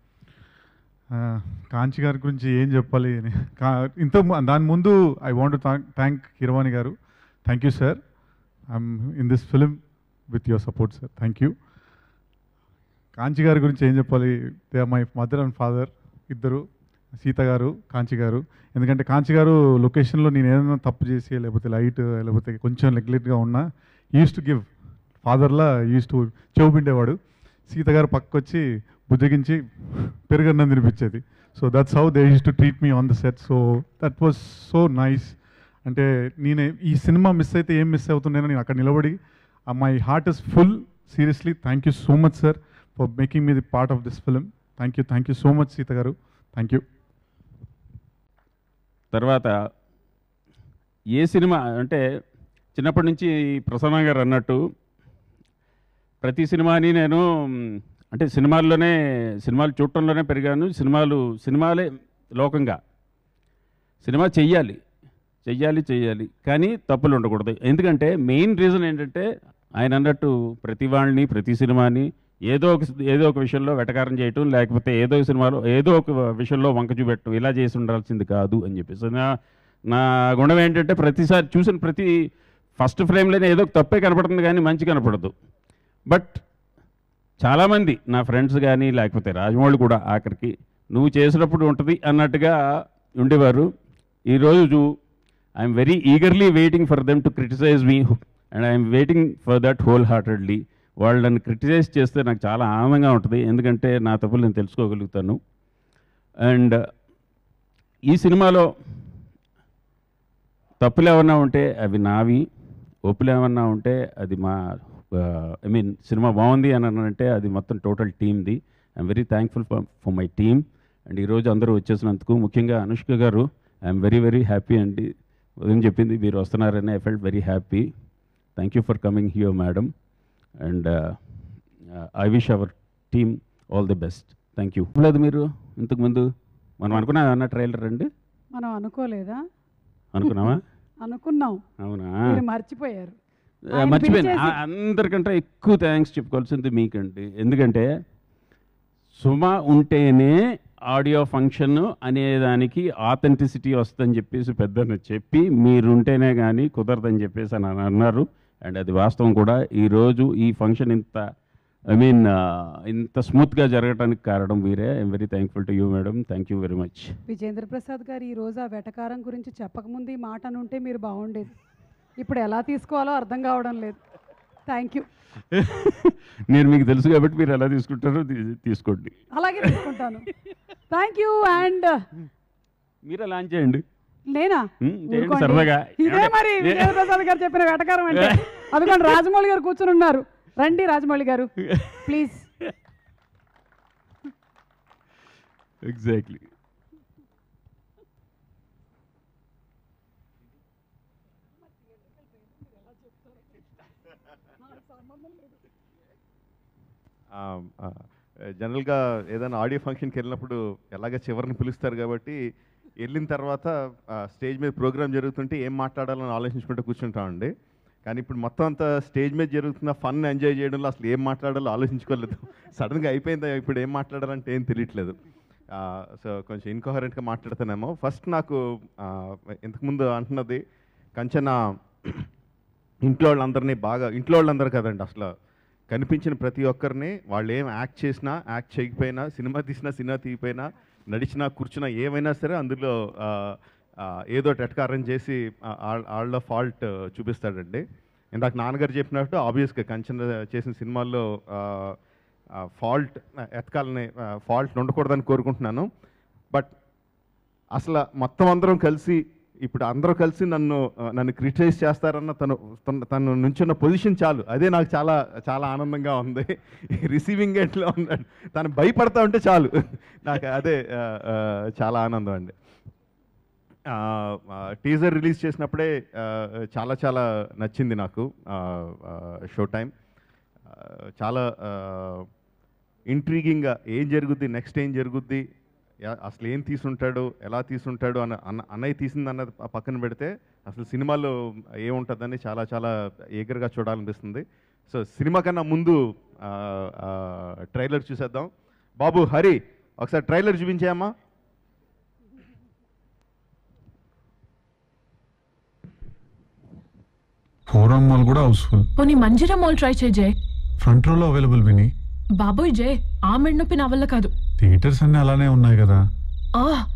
Kanchi గారి గురించి ఏం చెప్పాలి దాని ముందు I want to thank Keeravani గారు. Thank you sir. I'm in this film with your support sir. Thank you. Kanchi గారి గురించి ఏం చెప్పాలి, they are my mother and father ఇద్దరు, సీత గారు, కాంచి గారు. ఎందుకంటే కాంచి గారు లొకేషన్లో నేను ఏదైనా తప్పు చేసి లేకపోతే లైట్ లేకపోతే కొంచెం నెగ్లెక్ట్గా ఉన్నా యూస్ టు గివ్ ఫాదర్లా యూస్ టు చెవుపిండేవాడు. సీత గారు పక్కొచ్చి బుజ్జగించి పెరుగన్నం తినిపించేది. So that's how they used to treat me on the set. So that was so nice. అంటే నేను ఈ సినిమా మిస్ అయితే ఏం మిస్ అవుతున్నానో నేను అక్కడ నిలబడి my heart is full. Seriously thank you so much sir for making me the part of this film. Thank you so much Seetha గారు. Thank you. తర్వాత ఏ సినిమా అంటే చిన్నప్పటి నుంచి ప్రసన్న గారు అన్నట్టు ప్రతి సినిమాని నేను అంటే సినిమాలు చూడటంలోనే పెరిగాను. సినిమాలే లోకంగా. సినిమా చెయ్యాలి కానీ తప్పులు ఉండకూడదు. ఎందుకంటే మెయిన్ రీజన్ ఏంటంటే ఆయన అన్నట్టు ప్రతి వాళ్ళని ప్రతి సినిమాని ఏదో ఒక విషయంలో వెటకారం చేయటం, లేకపోతే ఏదో ఒక విషయంలో వంక చూపెట్టడం, ఇలా చేసి ఉండాల్సింది కాదు అని చెప్పేసి నా గుణం ఏంటంటే ప్రతిసారి చూసిన ప్రతి ఫస్ట్ ఫ్రేమ్లోనే ఏదో ఒక తప్పే కనపడుతుంది కానీ మంచి కనపడదు. బట్ చాలామంది నా ఫ్రెండ్స్ కానీ లేకపోతే రాజమౌళి కూడా ఆఖరికి నువ్వు చేసినప్పుడు ఉంటుంది అన్నట్టుగా ఉండేవారు. ఈరోజు I'm very eagerly waiting for them to criticise me and I'm waiting for that wholeheartedly. వాళ్ళు నన్ను క్రిటిసైజ్ చేస్తే నాకు చాలా ఆనందంగా ఉంటుంది. ఎందుకంటే నా తప్పులు నేను తెలుసుకోగలుగుతాను. అండ్ ఈ సినిమాలో తప్పులు ఏమన్నా ఉంటే అవి నావి, ఒప్పులు ఏమన్నా ఉంటే అది మా సినిమా బాగుంది అని అంటే అది మొత్తం టోటల్ టీమ్ది. I'm very thankful for my team. And ఈరోజు అందరూ వచ్చేసినందుకు, ముఖ్యంగా అనుష్క గారు, ఐఎమ్ వెరీ వెరీ హ్యాపీ అండి. ఉదయం చెప్పింది మీరు వస్తున్నారని. I felt very happy. Thank you for coming here madam. And I wish our team all the best. Thank you. లేదు మీరు ఇంతకుముందు మనం అనుకున్నా అన్న ట్రైలర్ అండి. మనం అనుకోలేదా? అనుకున్నావా? అనుకున్నాం. అవునా? మర్చిపోయారు. మర్చిపోయాను. అందరికంటే ఎక్కువ థ్యాంక్స్ చెప్పుకోవాల్సింది మీకండి. ఎందుకంటే సుమ ఉంటేనే ఆడియో ఫంక్షన్ అనేదానికి ఆథెంటిసిటీ వస్తుందని చెప్పేసి పెద్దను చెప్పి మీరుంటేనే కానీ కుదరదని చెప్పేసి అని అన్నారు. అండ్ అది వాస్తవం కూడా. ఈరోజు ఈ ఫంక్షన్ ఇంత స్మూత్గా జరగడానికి కారణం మీరే. I'm very thankful to you madam. Thank you very much. Vijendra Prasad గారు ఈరోజు ఆ వెటకారం గురించి చెప్పకముందు ఈ మాట అనుంటే మీరు బాగుండేది. ఇప్పుడు ఎలా తీసుకోవాలో అర్థం కావడం లేదు. Thank you. నేను మీకు తెలుసు కాబట్టి మీరు ఎలా తీసుకుంటారో తీసుకోండి. అలాగే తీసుకుంటాను. Thank you. అండ్ మీరే లాంచ్ చేయండి. నేనా? సరదాగా ఇదే మరి విజేంద్ర ప్రసాద్ గారు చెప్పిన వెటకారం అంటే. అందుకని రాజమౌళి గారు కూర్చుని ఉన్నారు. రండి రాజమౌళి గారు ప్లీజ్. ఎగ్జాక్ట్లీ. జనరల్గా ఏదైనా ఆడియో ఫంక్షన్కి వెళ్ళినప్పుడు ఎలాగ చివరిని పిలుస్తారు కాబట్టి వెళ్ళిన తర్వాత స్టేజ్ మీద ప్రోగ్రామ్ జరుగుతుంటే ఏం మాట్లాడాలని ఆలోచించుకుంటూ కూర్చుంటామండి. కానీ ఇప్పుడు మొత్తం అంతా స్టేజ్ మీద జరుగుతున్న ఫన్ ఎంజాయ్ చేయడంలో అసలు ఏం మాట్లాడాలో ఆలోచించుకోలేదు. సడన్గా అయిపోయిందా ఇప్పుడు ఏం మాట్లాడాలంటే ఏం తెలియట్లేదు. సో కొంచెం ఇన్కోహరెంట్గా మాట్లాడుతున్నామో. ఫస్ట్ నాకు ఇంతకుముందు అంటున్నది కంచన ఇంట్లో వాళ్ళందరూ కదండి, అసలు కనిపించిన ప్రతి ఒక్కరిని వాళ్ళు ఏం యాక్ట్ చేసినా యాక్ట్ చేయకపోయినా, సినిమా తీసినా సినిమా తీయకపోయినా, నడిచినా కూర్చున్నా ఏమైనా సరే అందులో ఏదో టెట్కారం చేసి వాళ్ళ ఫాల్ట్ చూపిస్తాడండి. ఇందాక నాన్నగారు చెప్పినట్టు ఆబ్వియస్గా కంచన చేసిన సినిమాల్లో ఫాల్ట్ ఎతకాలని ఫాల్ట్ ఉండకూడదని కోరుకుంటున్నాను. బట్ అసలు మొత్తం అందరం కలిసి ఇప్పుడు అందరూ కలిసి నన్ను క్రిటిసైజ్ చేస్తారన్న తను నుంచున్న పొజిషన్ చాలు, అదే నాకు చాలా చాలా ఆనందంగా ఉంది. రిసీవింగ్ ఎండ్లో ఉన్నాడు, తను భయపడతా ఉంటే చాలు నాకు అదే చాలా ఆనందం అండి. టీజర్ రిలీజ్ చేసినప్పుడే చాలా చాలా నచ్చింది నాకు షో టైం. చాలా ఇంట్రీగింగ్గా ఏం జరుగుద్ది, నెక్స్ట్ ఏం జరుగుద్ది, అసలు ఏం తీసుంటాడు, ఎలా తీసుంటాడు అన్నయ్య తీసిందన్నది పక్కన పెడితే అసలు సినిమాలో ఏముంటుందని చాలా చాలా ఈగర్గా చూడాలనిపిస్తుంది. సో సినిమా కన్నా ముందు ట్రైలర్ చూసేద్దాం. బాబు హరి ఒకసారి ట్రైలర్ చూపించాయమ్మా. ఫోరం మాల్ కూడా హౌస్ఫుల్. పోనీ మంజీరా మాల్ ట్రై చేయి జయ్. ఫ్రంట్ రోలో అవైలబుల్ విని. బాబోయ్ జయ్, ఆ మెడ నొప్పి నా వల్ల కాదు. థియేటర్స్ అన్నీ అలానే ఉన్నాయి కదా.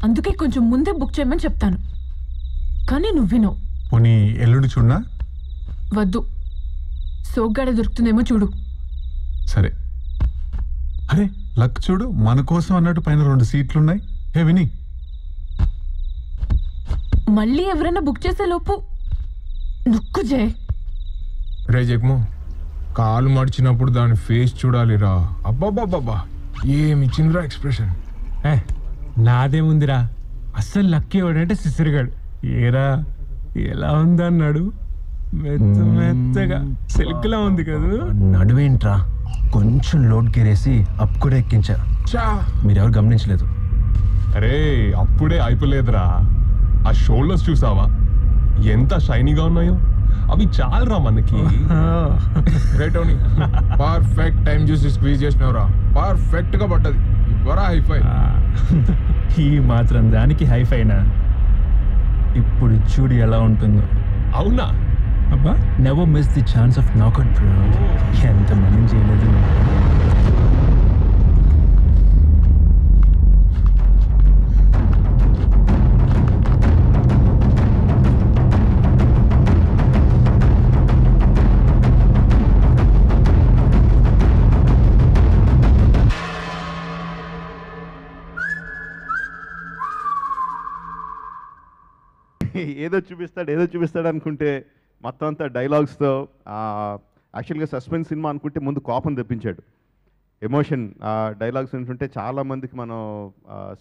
అందుకే కొంచెం ముందే బుక్ చేయమని చెప్తాను, కానీ నువ్వు విను. పోనీ ఎల్లుండి చూడనా? వద్దు, సోగ్గాడ దొరుకుతుందేమో చూడు. సరే. అరే లక్ చూడు, మన కోసం అన్నట్టు పైన 2 సీట్లున్నాయి. హే విని, మళ్ళీ ఎవరైనా బుక్ చేసే లోపు నొక్కు జయ్. రే జగ్ము, కాలు మడిచినప్పుడు దాని ఫేస్ చూడాలిరా. అబ్బాబ్బాబ్బా ఏమిచ్చిందిరా ఎక్స్ప్రెషన్. నాదేముందిరా, అస్సలు లక్కీ ఎవడంటే సిసిరిగాడు. ఏరా ఎలా ఉందన్నాడు, మెత్త మెత్తగా సిల్క్లా ఉంది కదా. నడువేంట్రా, కొంచెం లోడ్ కేరేసి అప్ కూడా ఎక్కించా. మీరెవరు గమనించలేదు. అరే అప్పుడే అయిపోలేదురా, ఆ షోల్డర్స్ చూసావా ఎంత షైనీగా ఉన్నాయో, అవి చాలరా మనకి. రేటోని పర్ఫెక్ట్ టైం చూసి స్క్వీజ్ చేసినవరా, పర్ఫెక్ట్ గా పడ్డది. ఇవ్వరా హైఫై. ఈ మాత్రం దానికి హైఫైనా? ఇప్పుడు చూడు ఎలా ఉంటుందో. అవునా? అబ్బా, never miss the chance of knockout bro. ఎంత మనం చేయలేదు. ఏదో చూపిస్తాడు అనుకుంటే మొత్తం అంతా డైలాగ్స్తో. యాక్చువల్గా సస్పెన్స్ సినిమా అనుకుంటే ముందు కోపం తెప్పించాడు, ఎమోషన్. డైలాగ్స్ ఏంటంటే చాలామందికి మనం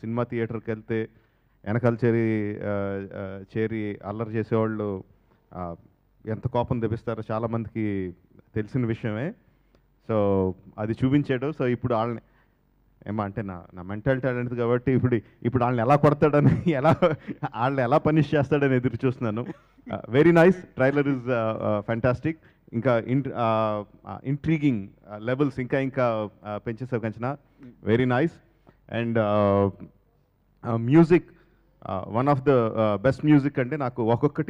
సినిమా థియేటర్కి వెళ్తే వెనకాల చేరి అల్లరి చేసేవాళ్ళు ఎంత కోపం తెప్పిస్తారో చాలామందికి తెలిసిన విషయమే. సో అది చూపించాడు. సో ఇప్పుడు వాళ్ళని అంటే నా మెంటాలిటీ అనేది కాబట్టి ఇప్పుడు వాళ్ళని ఎలా కొడతాడని, వాళ్ళని ఎలా పనిష్ చేస్తాడని ఎదురు చూస్తున్నాను. Very nice, trailer is fantastic. ఇంకా ఇంట్రీగింగ్ లెవెల్స్ ఇంకా పెంచేసావు Kanchana. Very nice. And music one of the best music అంటే నాకు ఒక్కొక్క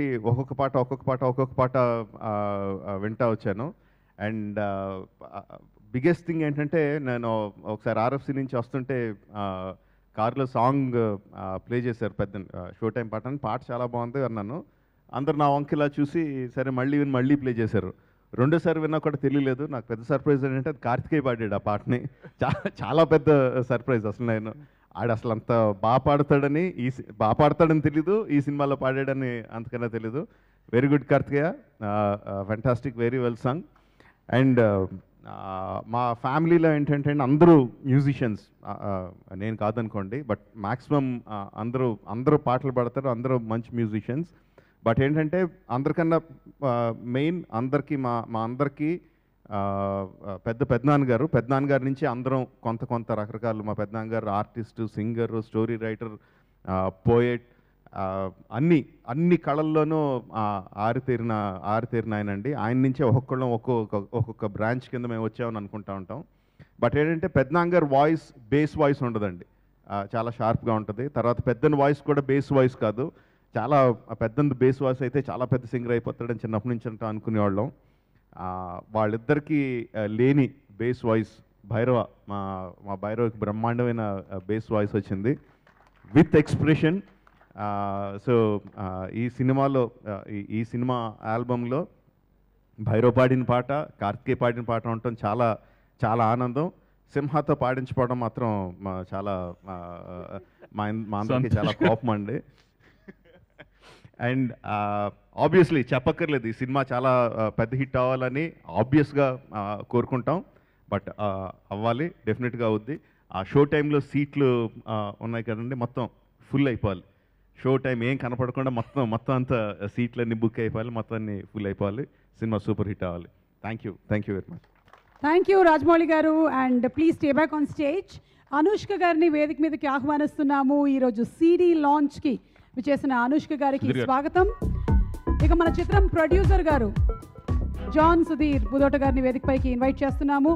పాట వింటా వచ్చాను. అండ్ బిగ్గెస్ట్ థింగ్ ఏంటంటే నేను ఒకసారి ఆర్ఎఫ్సి నుంచి వస్తుంటే కార్లో సాంగ్ ప్లే చేశారు పెద్ద షో టైం పాట అని. పాట చాలా బాగుంది అన్నాను. అందరు నా వంకిలా చూసి సరే మళ్ళీ ప్లే చేశారు. రెండోసారి విన్నా కూడా తెలియలేదు. నాకు పెద్ద సర్ప్రైజ్ ఏంటంటే అది కార్తికేయ పాడాడు ఆ పాటని. చాలా పెద్ద సర్ప్రైజ్ అసలు. నేను ఆడు అసలు అంత బాగా పాడతాడని తెలీదు, ఈ సినిమాలో పాడాడని అంతకన్నా తెలీదు. Very good Karthikeya, fantastic, very well song. And మా ఫ్యామిలీలో ఏంటంటే అందరూ మ్యూజిషియన్స్, నేను కాదనుకోండి, బట్ మ్యాక్సిమం అందరూ పాటలు పాడతారు, అందరూ మంచి మ్యూజిషియన్స్. బట్ ఏంటంటే అందరికన్నా మెయిన్ మా అందరికీ పెద్దనాన్నగారి నుంచి అందరం కొంత రకరకాలు. మా పెద్దనాన్నగారు artist, singer, story writer, poet, అన్ని కళల్లోనూ ఆరితేరిన ఆయనండి. ఆయన నుంచే ఒక్కొక్క బ్రాంచ్ కింద మేము వచ్చామని అనుకుంటా ఉంటాం. బట్ ఏంటంటే పెద్దనాన్నగారు వాయిస్ బేస్ వాయిస్ ఉండదండి, చాలా షార్ప్గా ఉంటుంది. తర్వాత పెద్దన వాయిస్ కూడా బేస్ వాయిస్ కాదు, చాలా పెద్ద బేస్ వాయిస్ అయితే చాలా పెద్ద సింగర్ అయిపోతాడని చిన్నప్పటి నుంచి అంటూ అనుకునేవాళ్ళం. వాళ్ళిద్దరికీ లేని బేస్ వాయిస్ భైరవ, మా భైరవకి బ్రహ్మాండమైన బేస్ వాయిస్ వచ్చింది విత్ ఎక్స్ప్రెషన్. సో ఈ సినిమా ఆల్బంలో భైరవ్ పాడిన పాట, కార్తికేయ పాడిన పాట ఉండటం చాలా ఆనందం. సింహాతో పాడించుకోవడం మాత్రం మా అందరికీ చాలా కోపం అండి. అండ్ ఆబ్వియస్లీ చెప్పక్కర్లేదు, ఈ సినిమా చాలా పెద్ద హిట్ అవ్వాలని ఆబ్వియస్గా కోరుకుంటాం. బట్ అవ్వాలి, డెఫినెట్గా అవుద్ది. ఆ షో టైంలో సీట్లు ఉన్నాయి కదండి, మొత్తం ఫుల్ అయిపోవాలి. షో టైం ఏం కనపడకుండా మొత్తం అంతా సీట్లన్నీ బుక్ అయిపోవాలి, మొత్తం అన్ని ఫుల్ అయిపోవాలి. సినిమా సూపర్ హిట్ అవ్వాలి. Thank you very much. Thank you Rajamouli గారు. And please stay back on stage. Anushka గారిని వేదిక మీదకి ఆహ్వానిస్తున్నాము. ఈరోజు సిడి లాంచ్కి విచ్చేసిన అనుష్క గారికి స్వాగతం. ఇక మన చిత్రం ప్రొడ్యూసర్ గారు జాన్ సుధీర్ బుదోట గారిని వేదికపైకి ఇన్వైట్ చేస్తున్నాము.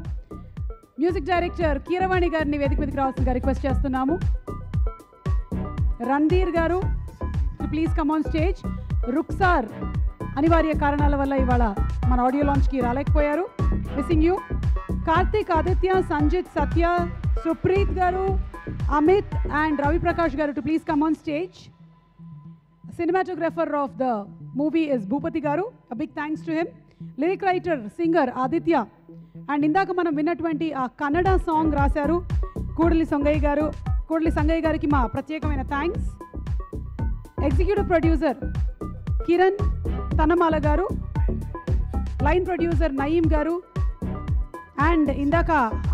మ్యూజిక్ డైరెక్టర్ కీరవాణి గారిని వేదిక మీదకి రావాల్సిందిగా రిక్వెస్ట్ చేస్తున్నాము. రణ్ధీర్ గారు please come on stage. Ruksar అనివార్య కారణాల వల్ల ఇవాళ మన ఆడియో లాంచ్కి రాలేకపోయారు, మిస్సింగ్ యూ. కార్తిక్, ఆదిత్య, సంజిత్, సత్య, సుప్రీత్ గారు, అమిత్ అండ్ రవి ప్రకాష్ గారు to please come on stage. Cinematographer of the movie is Bhupati Garu. A big thanks to him. Lyric writer, singer Aditya. And ఇందాక మనం విన్నటువంటి ఆ కన్నడ సాంగ్ రాశారు కోడలి సంగయ్య గారు. కోడలి సంగయ్య గారికి మా ప్రత్యేకమైన థ్యాంక్స్. ఎగ్జిక్యూటివ్ ప్రొడ్యూసర్ కిరణ్ తనమాల గారు, లైన్ ప్రొడ్యూసర్ నయీం గారు. అండ్ ఇందాక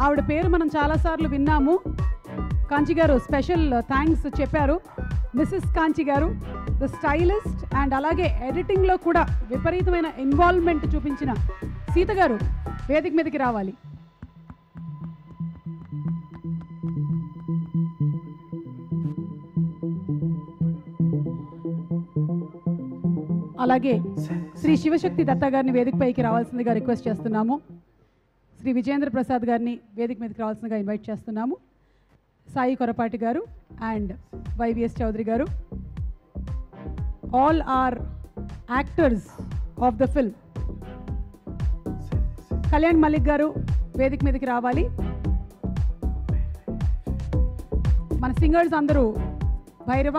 ఆవిడ పేరు మనం చాలాసార్లు విన్నాము, కాంచి గారు స్పెషల్ థ్యాంక్స్ చెప్పారు. మిస్సెస్ కాంచి గారు, ద స్టైలిస్ట్. అండ్ అలాగే ఎడిటింగ్లో కూడా విపరీతమైన ఇన్వాల్వ్మెంట్ చూపించిన సీత గారు వేదిక మీదకి రావాలి. అలాగే శ్రీ శివశక్తి దత్తా గారిని వేదికపైకి రావాల్సిందిగా రిక్వెస్ట్ చేస్తున్నాము. శ్రీ విజేంద్ర ప్రసాద్ గారిని వేదిక మీదకి రావాల్సిందిగా ఇన్వైట్ చేస్తున్నాము. సాయి కొరపాటి గారు and YVS Chowdary garu, all our actors of the film. Kalyan Malik garu వేదిక మీదకి రావాలి. మన సింగర్స్ అందరూ Bhairava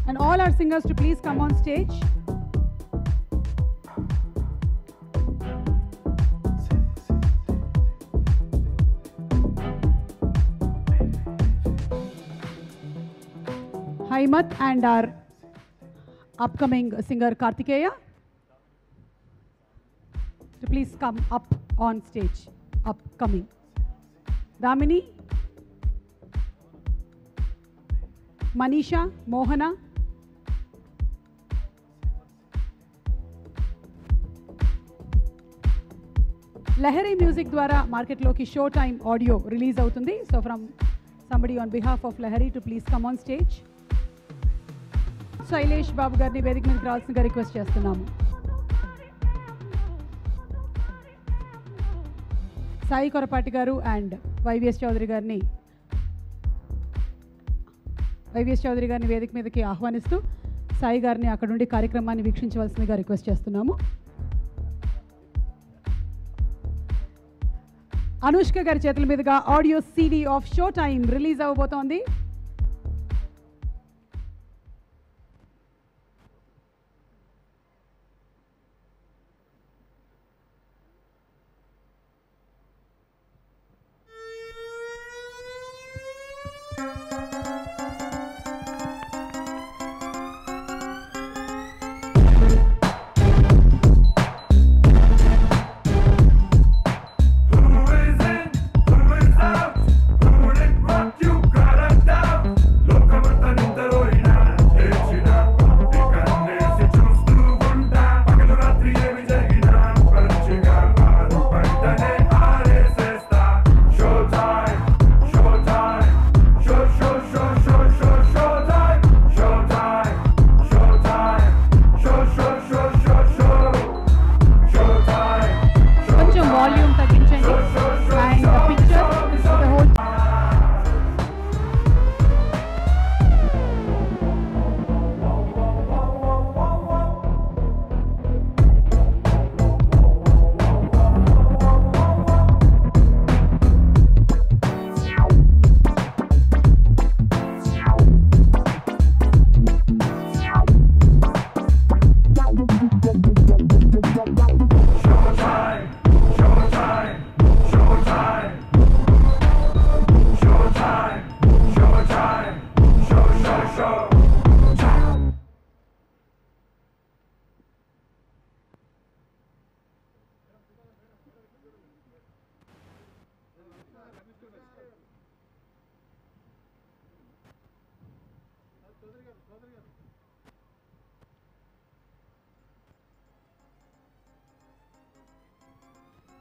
and all our singers to please come on stage. Haimat and our upcoming singer Kartikeya to please come up on stage. Upcoming Damini, Manisha, Mohana, Lahari Music ద్వారా మార్కెట్లోకి షో టైమ్ ఆడియో రిలీజ్ అవుతుంది. So from somebody on behalf of Lahari to please come on stage. Shailesh Babu గారిని వేదిక మీదకి రావాల్సిందిగా రిక్వెస్ట్ చేస్తున్నాము. సాయి కొరపాటి గారు అండ్ వైవిఎస్ చౌదరి గారిని వైవిఎస్ చౌదరి గారిని వేదిక మీదకి ఆహ్వానిస్తూ సాయి గారిని అక్కడ నుండి కార్యక్రమాన్ని వీక్షించవలసిందిగా రిక్వెస్ట్ చేస్తున్నాము. అనుష్క గారి చేతుల మీదుగా audio CD of show time release అవ్వబోతోంది.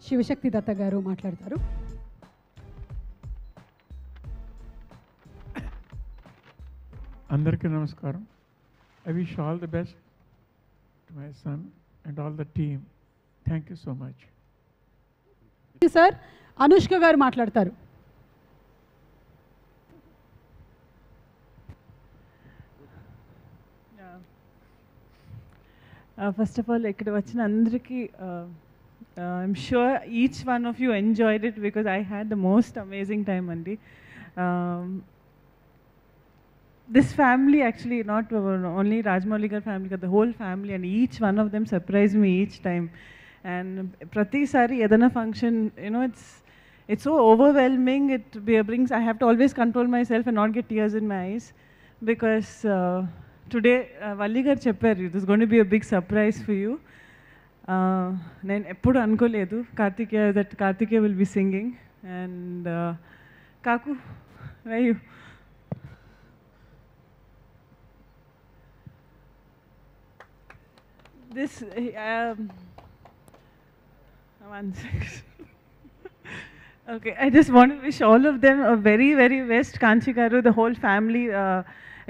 శివశక్తి దత్త గారు మాట్లాడతారు. అందరికీ నమస్కారం. I wish all the best to my son and all the team. Thank you so much. Sir Anushka గారు మాట్లాడతారు. ఫస్ట్ ఆఫ్ ఆల్ ఇక్కడ వచ్చిన అందరికీ I'm sure each one of you enjoyed it because I had the most amazing time, Andy. This family actually, not only Rajmouli gar family, but the whole family, and each one of them surprised me each time. And prati sari edana function, you know, it's so overwhelming. It brings, I have to always control myself and not get tears in my eyes because today Valli gar chepparu, this is going to be a big surprise for you. నేను ఎప్పుడు అనుకోలేదు Karthikeya will be singing and కాకు why this okay, I just want to wish all of them a very, very best. Kanchi garu, the whole family.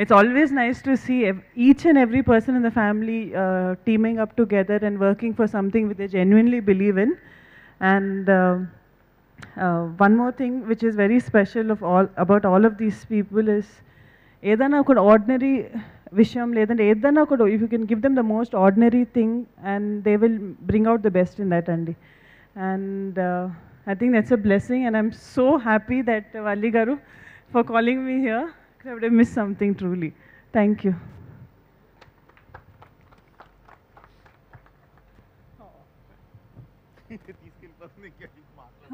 It's always nice to see each and every person in the family teaming up together and working for something which they genuinely believe in. And one more thing which is very special about all of these people is ఏదైనా ఒక ordinary విషయం లేదంటే ఏదైనా ఒక if you can give them the most ordinary thing and they will bring out the best in that అండి. And I think that's a blessing and I'm so happy that Valli garu for calling me here. I would have missed something truly. Thank you.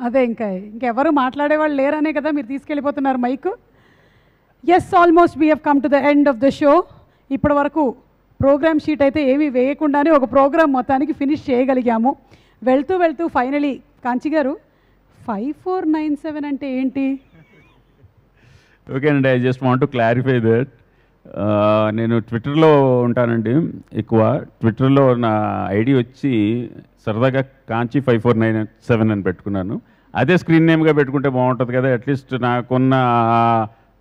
అదే ఇంకెవరు మాట్లాడేవాళ్ళు లేరనే కదా మీరు తీసుకెళ్ళిపోతున్నారు mike. Yes, almost we have come to the end of the show. ఇప్పటి వరకు ప్రోగ్రామ్ షీట్ అయితే ఏమీ వేయకుండానే ఒక ప్రోగ్రామ్ మొత్తానికి ఫినిష్ చేయగలిగాము. వెళ్తూ వెళ్తూ ఫైనలీ కాంచి గారు 5497 అంటే ఏంటి? ఓకేనండి, I just want to clarify that. నేను ట్విట్టర్లో ఉంటానండి ఎక్కువ. ట్విట్టర్లో నా ఐడి వచ్చి సరదాగా కాంచి 5497 అని పెట్టుకున్నాను. అదే స్క్రీన్ నేమ్గా పెట్టుకుంటే బాగుంటుంది కదా, అట్లీస్ట్ నాకున్న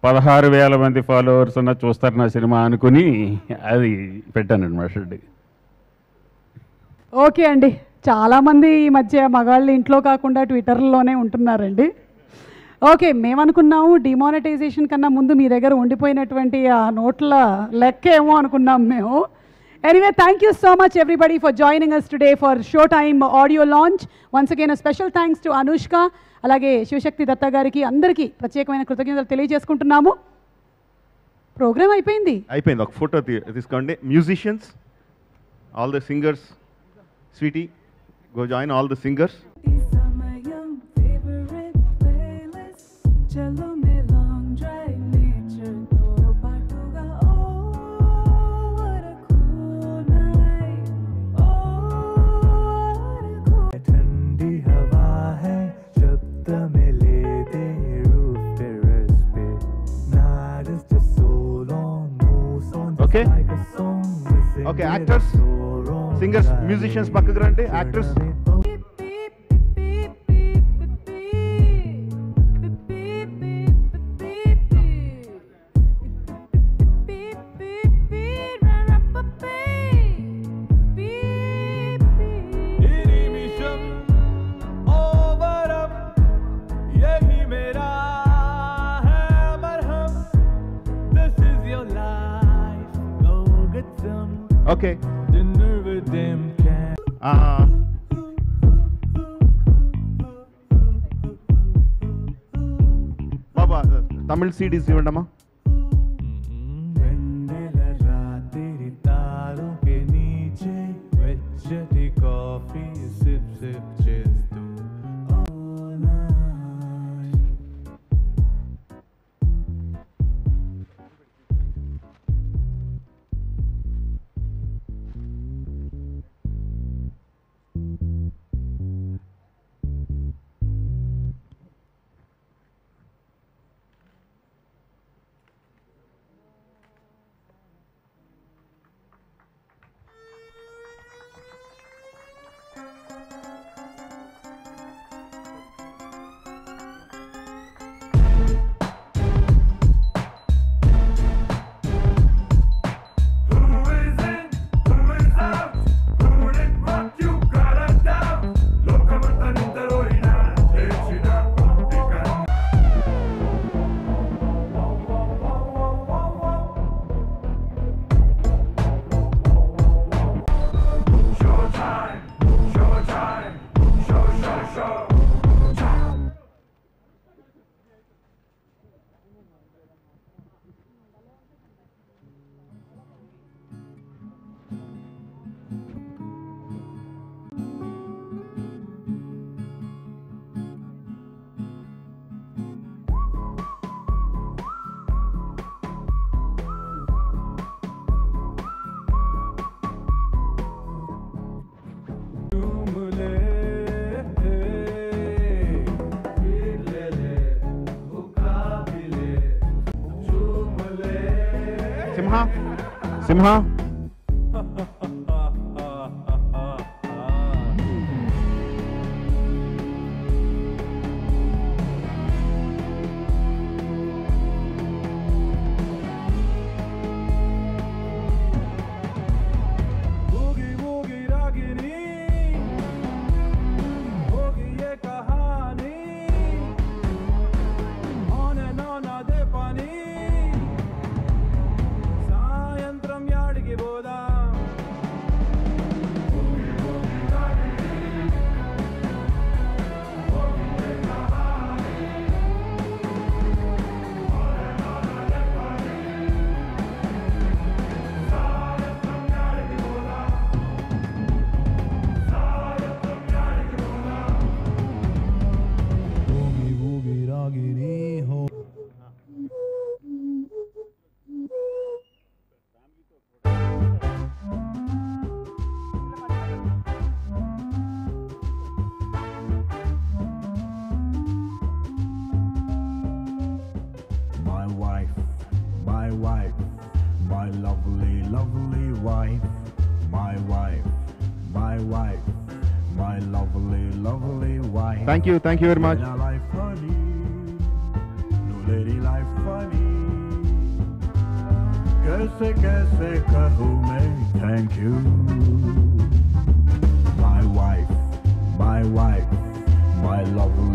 16,000 మంది ఫాలోవర్స్ అన్న చూస్తారు నా సినిమా అనుకుని అది పెట్టానండి మా షెడ్. ఓకే అండి, చాలామంది ఈ మధ్య మగాళ్ళు ఇంట్లో కాకుండా ట్విట్టర్లోనే ఉంటున్నారండి. ఓకే, మేమనుకున్నాము డిమానిటైజేషన్ కన్నా ముందు మీ దగ్గర ఉండిపోయినటువంటి ఆ నోట్ల లెక్క ఏమో అనుకున్నాం మేము. Anyway, thank you so much everybody for joining us today for show time audio launch. Once again special thanks to Anushka, అలాగే శివశక్తి దత్తా గారికి అందరికీ ప్రత్యేకమైన కృతజ్ఞతలు తెలియజేసుకుంటున్నాము. ప్రోగ్రామ్ అయిపోయింది. ఒక ఫోటో తీసుకోండి. Musicians, all the singers, sweetie, go join all the singers. चलो मैं लॉन्ग ड्राइव नेचर तो पाटूगा. Oh what a cool night, oh what a cool. ठंडी हवा है शब्द में ले दे रूफ टेरेस पे. Night is just so long, moves on just Okay. like a song. Okay, actors, singers, musicians పక్కకు రండి. Actors. Okay. Dinner with them can. Baba Tamil CDs ఇవ్వండమ్మా. వెన్నెల రాత్రి తారం के नीचे వెచ్చటి కాఫీ సిప్ సిప్ చేస్తూ. సింహ Thank you very much. कैसे कैसे कहूँ मैं thank you, my wife, my lovely